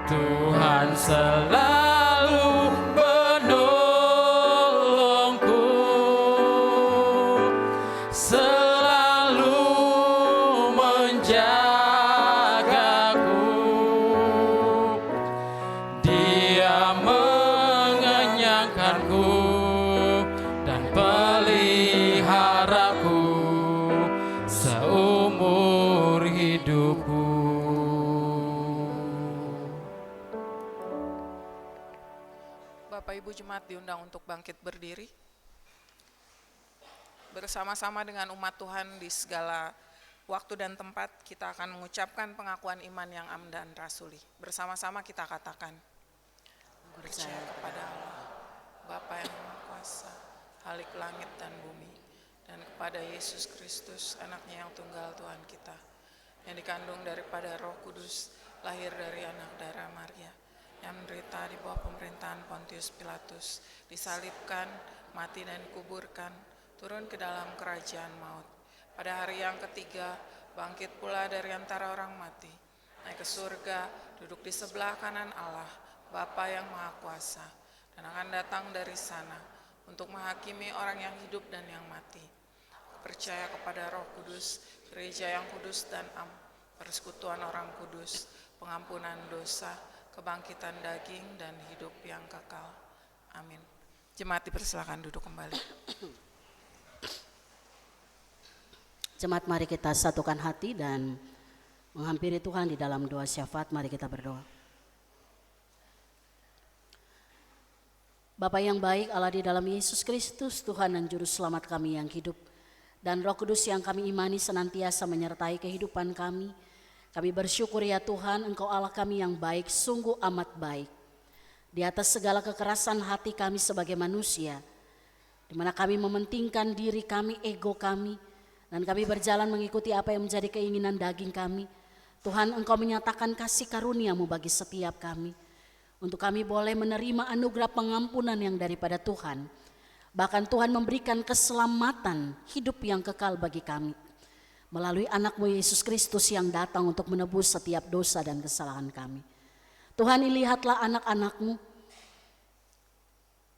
Tuhan selalu menolongku, selalu menjagaku. Dia mengenyangkanku dan peliharaku seumur hidupku. Bapak Ibu Jemaat diundang untuk bangkit berdiri. Bersama-sama dengan umat Tuhan di segala waktu dan tempat kita akan mengucapkan pengakuan iman yang am dan rasuli. Bersama-sama kita katakan, percaya kepada Allah, Bapa yang Maha Kuasa, Khalik langit dan bumi, dan kepada Yesus Kristus, anaknya yang tunggal Tuhan kita, yang dikandung daripada Roh Kudus, lahir dari anak darah Maria, yang menderita di bawah pemerintahan Pontius Pilatus, disalibkan, mati dan dikuburkan, turun ke dalam kerajaan maut. Pada hari yang ketiga, bangkit pula dari antara orang mati, naik ke surga, duduk di sebelah kanan Allah, Bapa yang Maha Kuasa, dan akan datang dari sana untuk menghakimi orang yang hidup dan yang mati. Percaya kepada Roh Kudus, gereja yang kudus dan am, persekutuan orang kudus, pengampunan dosa, kebangkitan daging dan hidup yang kekal. Amin. Jemaat dipersilakan duduk kembali. Jemaat, mari kita satukan hati dan menghampiri Tuhan di dalam doa syafaat. Mari kita berdoa. Bapa yang baik, Allah di dalam Yesus Kristus, Tuhan dan Juru Selamat kami yang hidup, dan Roh Kudus yang kami imani senantiasa menyertai kehidupan kami. Kami bersyukur ya Tuhan, Engkau Allah kami yang baik, sungguh amat baik. Di atas segala kekerasan hati kami sebagai manusia, di mana kami mementingkan diri kami, ego kami, dan kami berjalan mengikuti apa yang menjadi keinginan daging kami. Tuhan, Engkau menyatakan kasih karunia-Mu bagi setiap kami, untuk kami boleh menerima anugerah pengampunan yang daripada Tuhan. Bahkan Tuhan memberikan keselamatan hidup yang kekal bagi kami, melalui anak-Mu Yesus Kristus yang datang untuk menebus setiap dosa dan kesalahan kami. Tuhan, lihatlah anak-anak-Mu,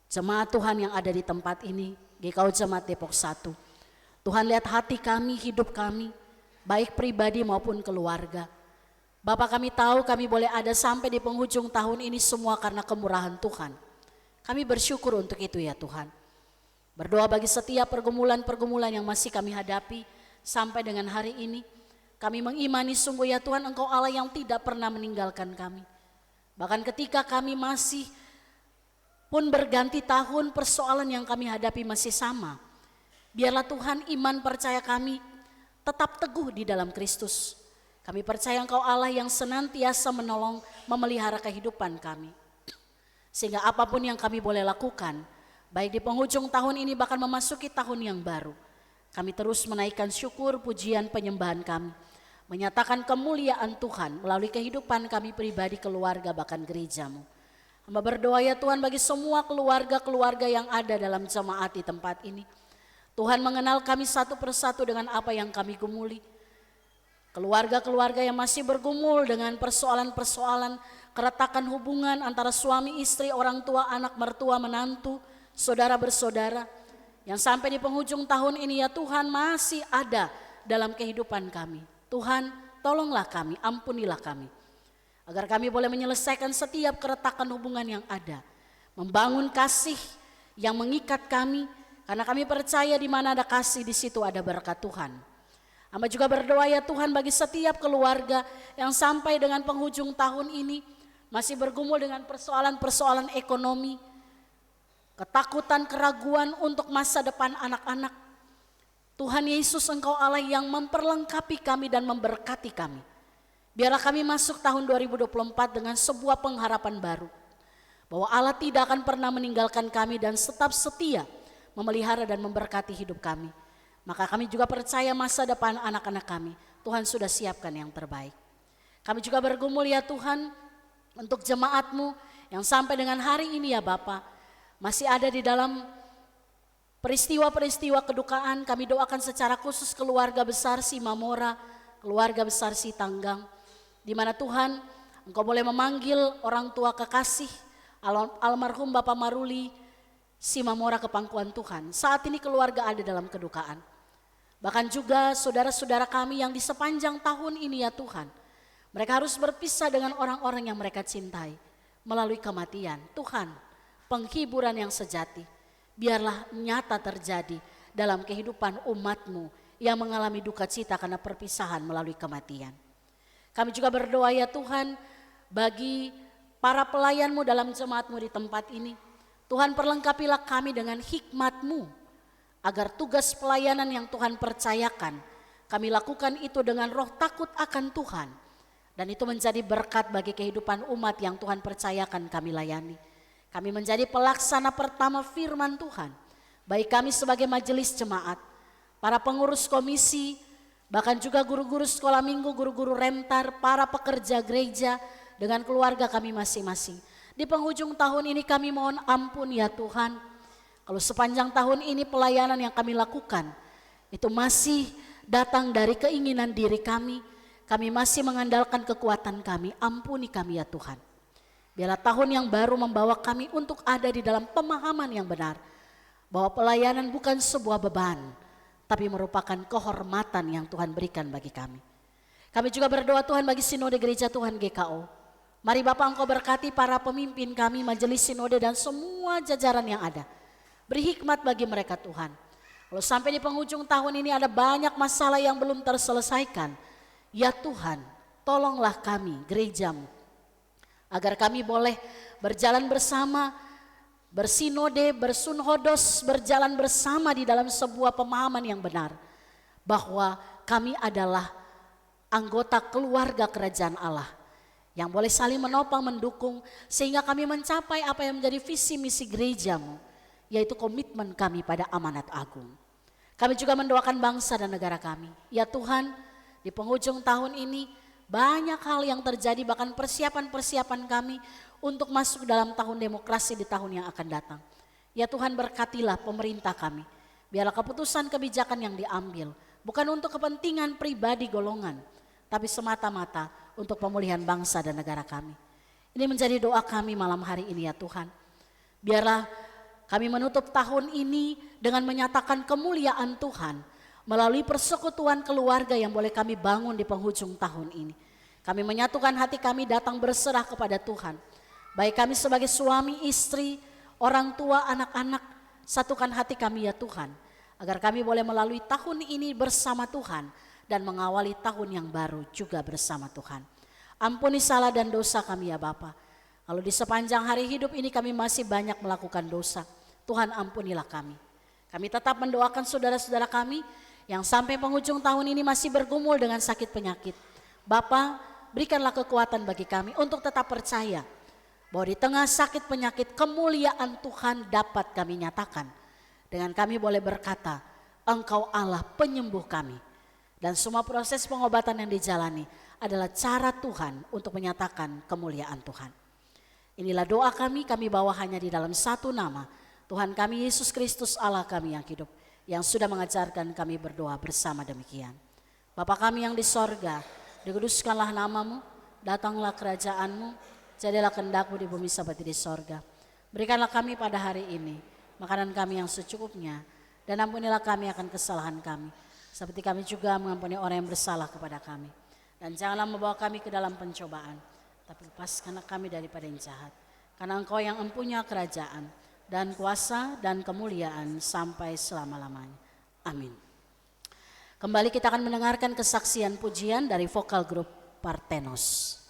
jemaat Tuhan yang ada di tempat ini, GKU Jemaat Depok 1. Tuhan, lihat hati kami, hidup kami, baik pribadi maupun keluarga. Bapak, kami tahu kami boleh ada sampai di penghujung tahun ini semua karena kemurahan Tuhan. Kami bersyukur untuk itu ya Tuhan. Berdoa bagi setiap pergumulan-pergumulan yang masih kami hadapi sampai dengan hari ini. Kami mengimani sungguh ya Tuhan, Engkau Allah yang tidak pernah meninggalkan kami. Bahkan ketika kami masih pun berganti tahun, persoalan yang kami hadapi masih sama. Biarlah Tuhan iman percaya kami tetap teguh di dalam Kristus. Kami percaya Engkau Allah yang senantiasa menolong, memelihara kehidupan kami. Sehingga apapun yang kami boleh lakukan, baik di penghujung tahun ini bahkan memasuki tahun yang baru, kami terus menaikkan syukur, pujian, penyembahan kami. Menyatakan kemuliaan Tuhan melalui kehidupan kami pribadi, keluarga, bahkan gerejamu. Hamba berdoa ya Tuhan bagi semua keluarga-keluarga yang ada dalam jemaat di tempat ini. Tuhan mengenal kami satu persatu dengan apa yang kami gumuli. Keluarga-keluarga yang masih bergumul dengan persoalan-persoalan, keretakan hubungan antara suami istri, orang tua, anak, mertua, menantu, saudara bersaudara. Yang sampai di penghujung tahun ini ya Tuhan masih ada dalam kehidupan kami. Tuhan tolonglah kami, ampunilah kami. Agar kami boleh menyelesaikan setiap keretakan hubungan yang ada. Membangun kasih yang mengikat kami, karena kami percaya di mana ada kasih di situ ada berkat Tuhan. Hamba juga berdoa ya Tuhan bagi setiap keluarga yang sampai dengan penghujung tahun ini masih bergumul dengan persoalan-persoalan ekonomi, ketakutan, keraguan untuk masa depan anak-anak. Tuhan Yesus, Engkau Allah yang memperlengkapi kami dan memberkati kami. Biarlah kami masuk tahun 2024 dengan sebuah pengharapan baru. Bahwa Allah tidak akan pernah meninggalkan kami dan tetap setia memelihara dan memberkati hidup kami. Maka kami juga percaya masa depan anak-anak kami, Tuhan sudah siapkan yang terbaik. Kami juga bergumul ya Tuhan untuk jemaat-Mu yang sampai dengan hari ini ya Bapa masih ada di dalam peristiwa-peristiwa kedukaan. Kami doakan secara khusus keluarga besar Simamora, keluarga besar Sitanggang, di mana Tuhan Engkau boleh memanggil orang tua kekasih almarhum Bapak Maruli Simamora ke pangkuan Tuhan. Saat ini keluarga ada dalam kedukaan. Bahkan juga saudara-saudara kami yang di sepanjang tahun ini ya Tuhan, mereka harus berpisah dengan orang-orang yang mereka cintai melalui kematian. Tuhan, penghiburan yang sejati biarlah nyata terjadi dalam kehidupan umat-Mu yang mengalami duka cita karena perpisahan melalui kematian. Kami juga berdoa ya Tuhan bagi para pelayan-Mu dalam jemaat-Mu di tempat ini. Tuhan perlengkapilah kami dengan hikmat-Mu agar tugas pelayanan yang Tuhan percayakan kami lakukan itu dengan roh takut akan Tuhan. Dan itu menjadi berkat bagi kehidupan umat yang Tuhan percayakan kami layani. Kami menjadi pelaksana pertama firman Tuhan. Baik kami sebagai majelis jemaat, para pengurus komisi, bahkan juga guru-guru sekolah minggu, guru-guru remtar, para pekerja gereja dengan keluarga kami masing-masing. Di penghujung tahun ini kami mohon ampun ya Tuhan. Kalau sepanjang tahun ini pelayanan yang kami lakukan itu masih datang dari keinginan diri kami masih mengandalkan kekuatan kami, ampuni kami ya Tuhan. Biarlah tahun yang baru membawa kami untuk ada di dalam pemahaman yang benar, bahwa pelayanan bukan sebuah beban, tapi merupakan kehormatan yang Tuhan berikan bagi kami. Kami juga berdoa Tuhan bagi Sinode Gereja Tuhan GKO. Mari Bapak Engkau berkati para pemimpin kami, majelis sinode dan semua jajaran yang ada. Beri hikmat bagi mereka Tuhan. Kalau sampai di penghujung tahun ini ada banyak masalah yang belum terselesaikan, ya Tuhan tolonglah kami gereja-Mu. Agar kami boleh berjalan bersama, bersinode, bersunhodos, berjalan bersama di dalam sebuah pemahaman yang benar. Bahwa kami adalah anggota keluarga kerajaan Allah. Yang boleh saling menopang, mendukung, sehingga kami mencapai apa yang menjadi visi misi gereja-Mu. Yaitu komitmen kami pada amanat agung. Kami juga mendoakan bangsa dan negara kami. Ya Tuhan, di penghujung tahun ini banyak hal yang terjadi, bahkan persiapan-persiapan kami untuk masuk dalam tahun demokrasi di tahun yang akan datang. Ya Tuhan, berkatilah pemerintah kami. Biarlah keputusan kebijakan yang diambil bukan untuk kepentingan pribadi golongan, tapi semata-mata untuk pemulihan bangsa dan negara kami. Ini menjadi doa kami malam hari ini ya Tuhan. Biarlah kami menutup tahun ini dengan menyatakan kemuliaan Tuhan melalui persekutuan keluarga yang boleh kami bangun di penghujung tahun ini. Kami menyatukan hati kami datang berserah kepada Tuhan. Baik kami sebagai suami, istri, orang tua, anak-anak, satukan hati kami ya Tuhan. Agar kami boleh melalui tahun ini bersama Tuhan dan mengawali tahun yang baru juga bersama Tuhan. Ampuni salah dan dosa kami ya Bapa. Kalau di sepanjang hari hidup ini kami masih banyak melakukan dosa, Tuhan ampunilah kami. Kami tetap mendoakan saudara-saudara kami yang sampai penghujung tahun ini masih bergumul dengan sakit penyakit. Bapa, berikanlah kekuatan bagi kami untuk tetap percaya bahwa di tengah sakit penyakit kemuliaan Tuhan dapat kami nyatakan. Dengan kami boleh berkata, Engkau Allah penyembuh kami. Dan semua proses pengobatan yang dijalani adalah cara Tuhan untuk menyatakan kemuliaan Tuhan. Inilah doa kami bawa hanya di dalam satu nama, Tuhan kami Yesus Kristus Allah kami yang hidup, yang sudah mengajarkan kami berdoa bersama demikian. Bapa kami yang di sorga, dikuduskanlah namamu, datanglah kerajaanmu, jadilah kehendak-Mu di bumi seperti di sorga. Berikanlah kami pada hari ini makanan kami yang secukupnya, dan ampunilah kami akan kesalahan kami, seperti kami juga mengampuni orang yang bersalah kepada kami. Dan janganlah membawa kami ke dalam pencobaan, tapi lepaskanlah kami daripada yang jahat. Karena Engkau yang empunya kerajaan, dan kuasa, dan kemuliaan sampai selama-lamanya. Amin. Kembali kita akan mendengarkan kesaksian pujian dari vokal grup Parthenos.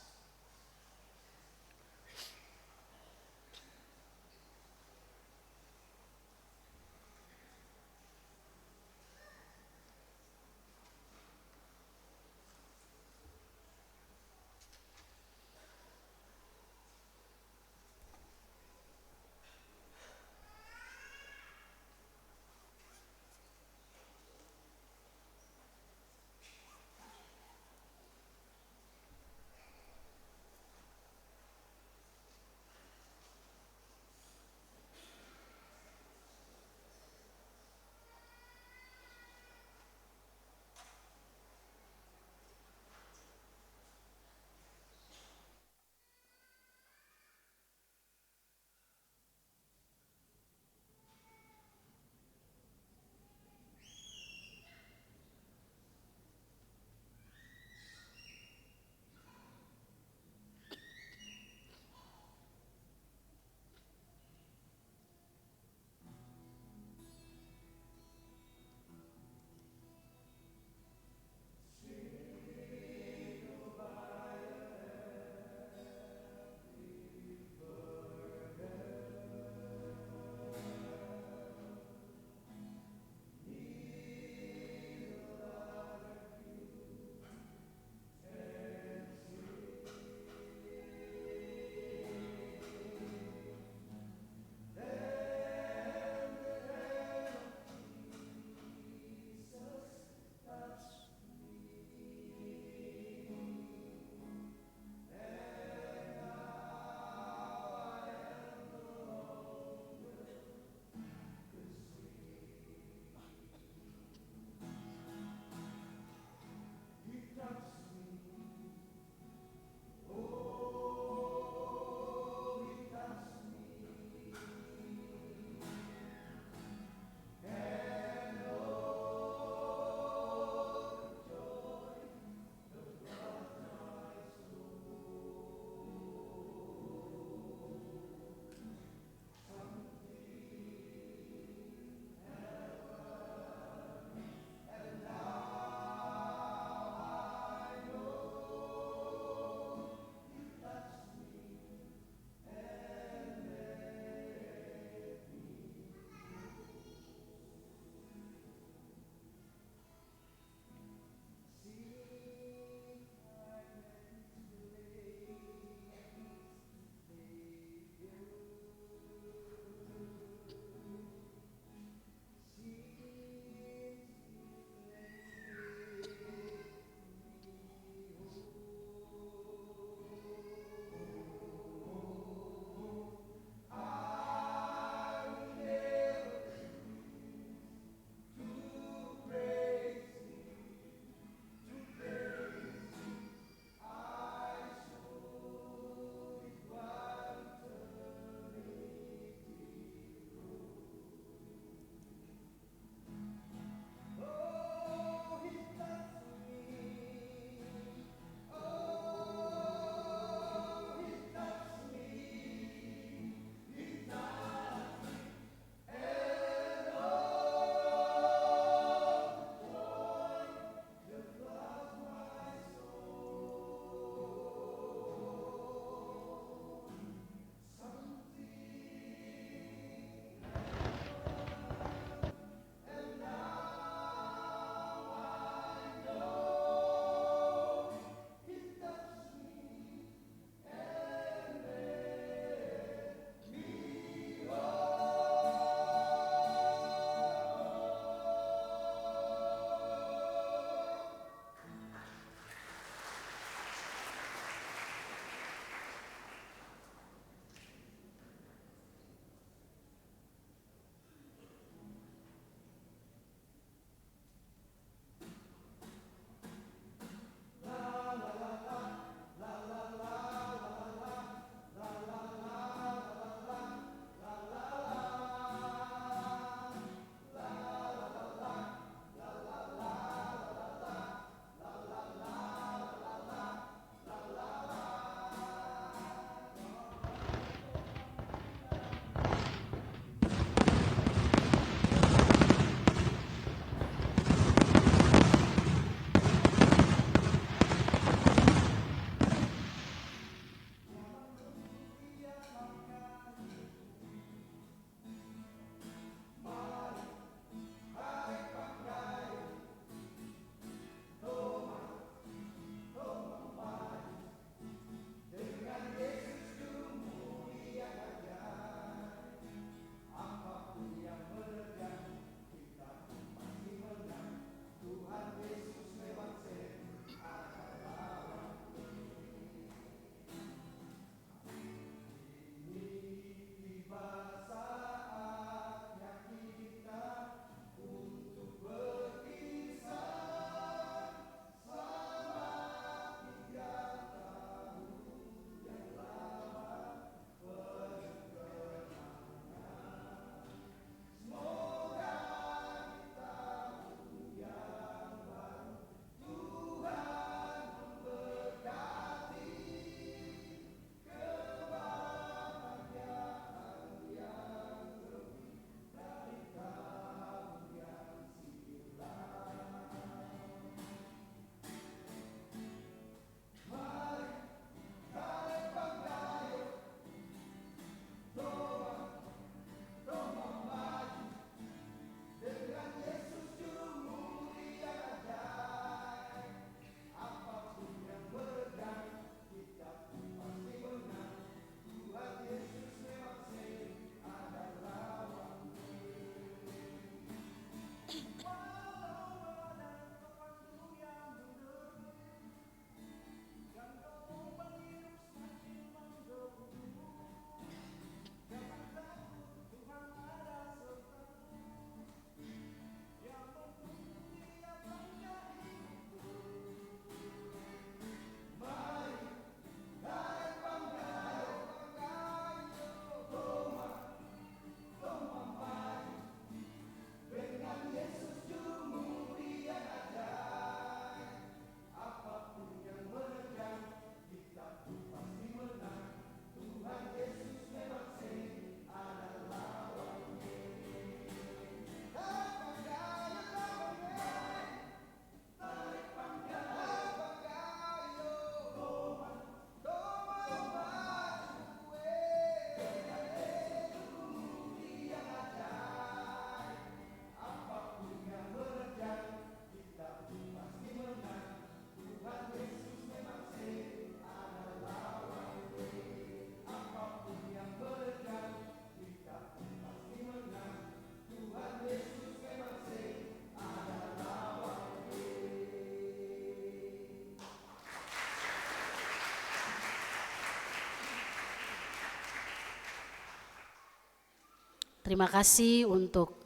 Terima kasih untuk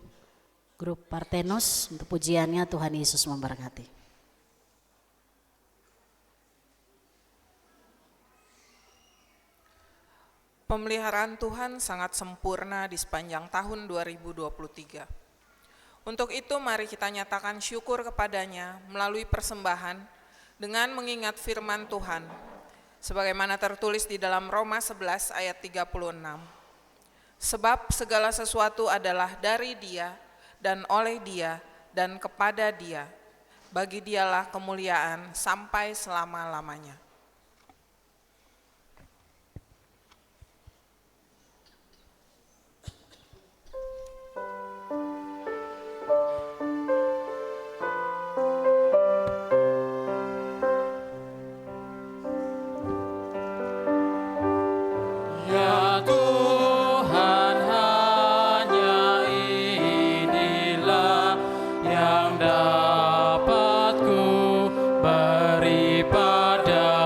grup Partenos untuk pujiannya. Tuhan Yesus memberkati. Pemeliharaan Tuhan sangat sempurna di sepanjang tahun 2023. Untuk itu mari kita nyatakan syukur kepadanya melalui persembahan dengan mengingat firman Tuhan, sebagaimana tertulis di dalam Roma 11 ayat 36. Sebab segala sesuatu adalah dari Dia, dan oleh Dia, dan kepada Dia. Bagi Dialah kemuliaan sampai selama-lamanya. Ya Tuhan, hanya inilah yang dapat ku beri pada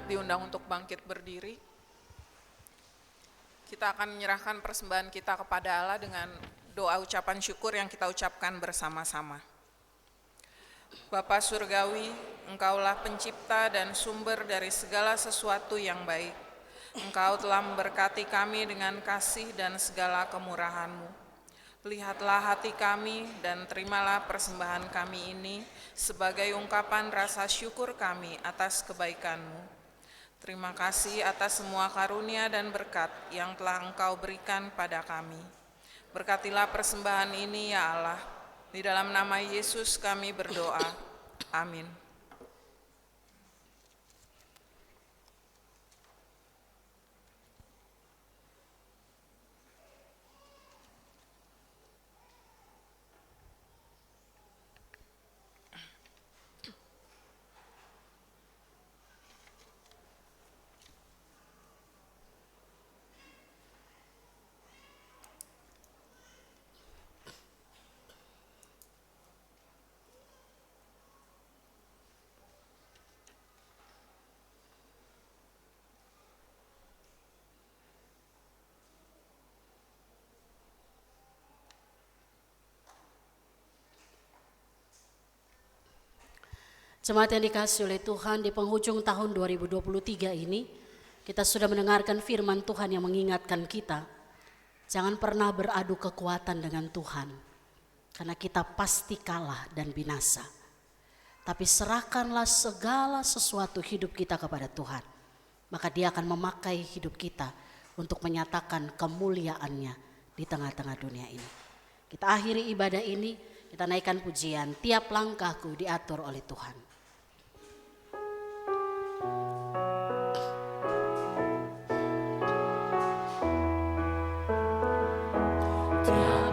jemaat diundang untuk bangkit berdiri. Kita akan menyerahkan persembahan kita kepada Allah dengan doa ucapan syukur yang kita ucapkan bersama-sama. Bapa Surgawi, Engkaulah pencipta dan sumber dari segala sesuatu yang baik. Engkau telah memberkati kami dengan kasih dan segala kemurahan-Mu. Lihatlah hati kami dan terimalah persembahan kami ini sebagai ungkapan rasa syukur kami atas kebaikan-Mu. Terima kasih atas semua karunia dan berkat yang telah Engkau berikan pada kami. Berkatilah persembahan ini ya Allah. Di dalam nama Yesus kami berdoa. Amin. Jemaat yang dikasihi oleh Tuhan, di penghujung tahun 2023 ini, kita sudah mendengarkan firman Tuhan yang mengingatkan kita, jangan pernah beradu kekuatan dengan Tuhan, karena kita pasti kalah dan binasa. Tapi serahkanlah segala sesuatu hidup kita kepada Tuhan, maka Dia akan memakai hidup kita untuk menyatakan kemuliaan-Nya di tengah-tengah dunia ini. Kita akhiri ibadah ini, kita naikkan pujian, tiap langkahku diatur oleh Tuhan.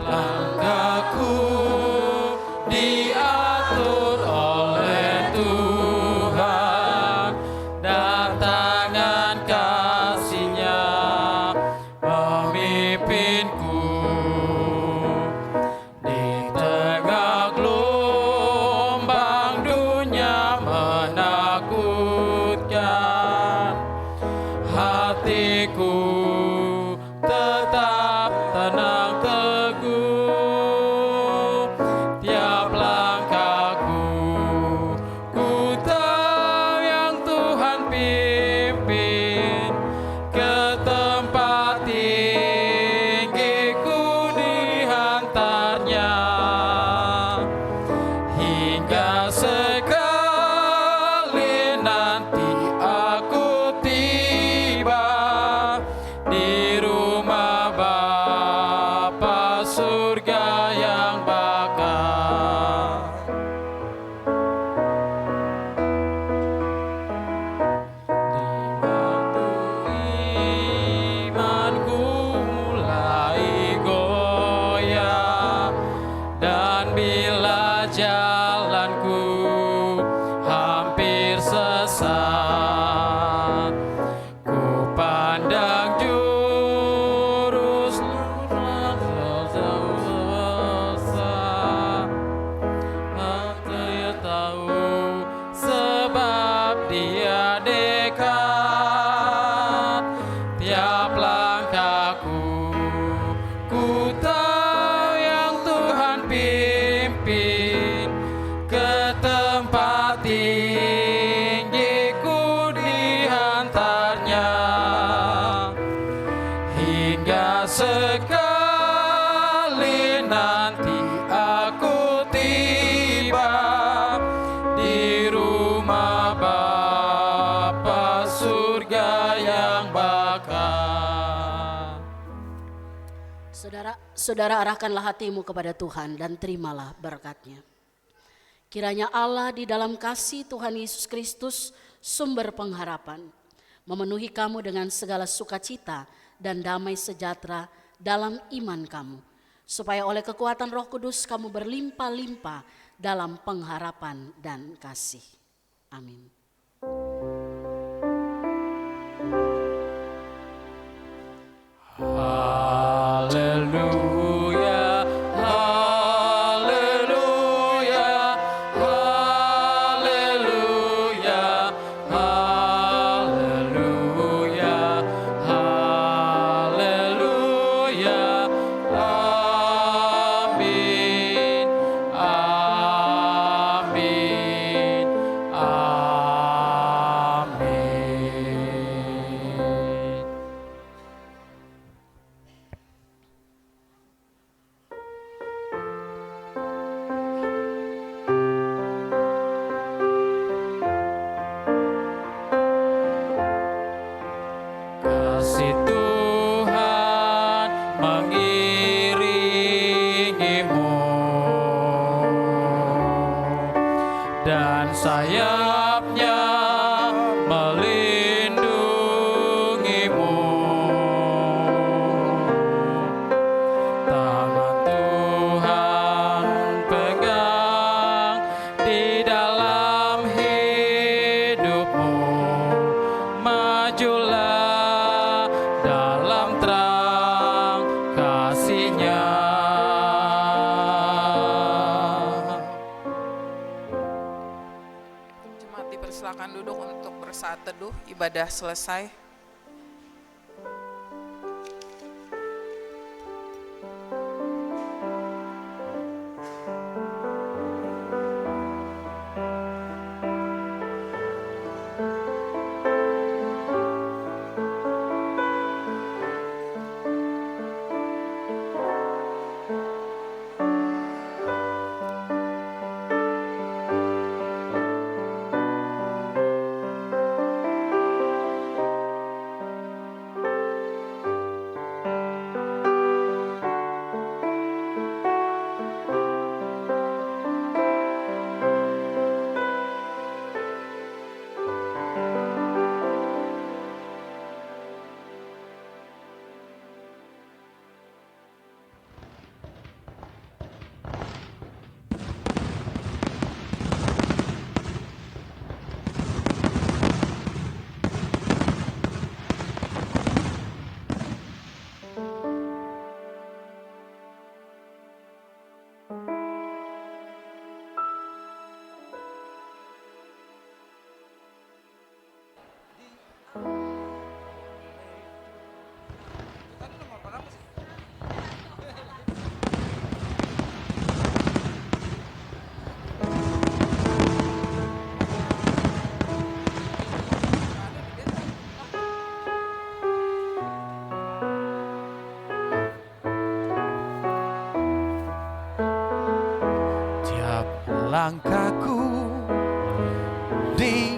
Langkahku diatur oleh Tuhan, dan tangan kasih-Nya memimpinku. Di tengah gelombang dunia menakutkan, hatiku tetap tenang teguh. Tiap langkahku ku tahu yang Tuhan pimpin, ke tempat tinggi ku dihantarnya, hingga sekali nanti aku tiba di rumah Bapa surga yang bakal. Di waktu imanku mulai goyah, dan bila jalanku hampir sesat, ku pandang juru selamat Dia tahu sebab Dia dekat. Tiap langkahku ku tahu yang Tuhan pimpin, ke tempat tinggi ku dihantarnya, hingga sekali nanti aku tiba di rumah Bapa surga yang bakal. Saudara, arahkanlah hatimu kepada Tuhan dan terimalah berkat-Nya. Kiranya Allah di dalam kasih Tuhan Yesus Kristus, sumber pengharapan, memenuhi kamu dengan segala sukacita dan damai sejahtera dalam iman kamu, supaya oleh kekuatan Roh Kudus kamu berlimpah-limpah dalam pengharapan dan kasih. Amin. Haleluya, haleluya, haleluya, haleluya. dan sayapnya melindungimu. Tangan Tuhan pegang di dalam hidupmu. Majulah dalam terang kasih-Nya. Jemaat dipersilakan duduk untuk bersaat teduh, ibadah selesai. Tiap langkahku di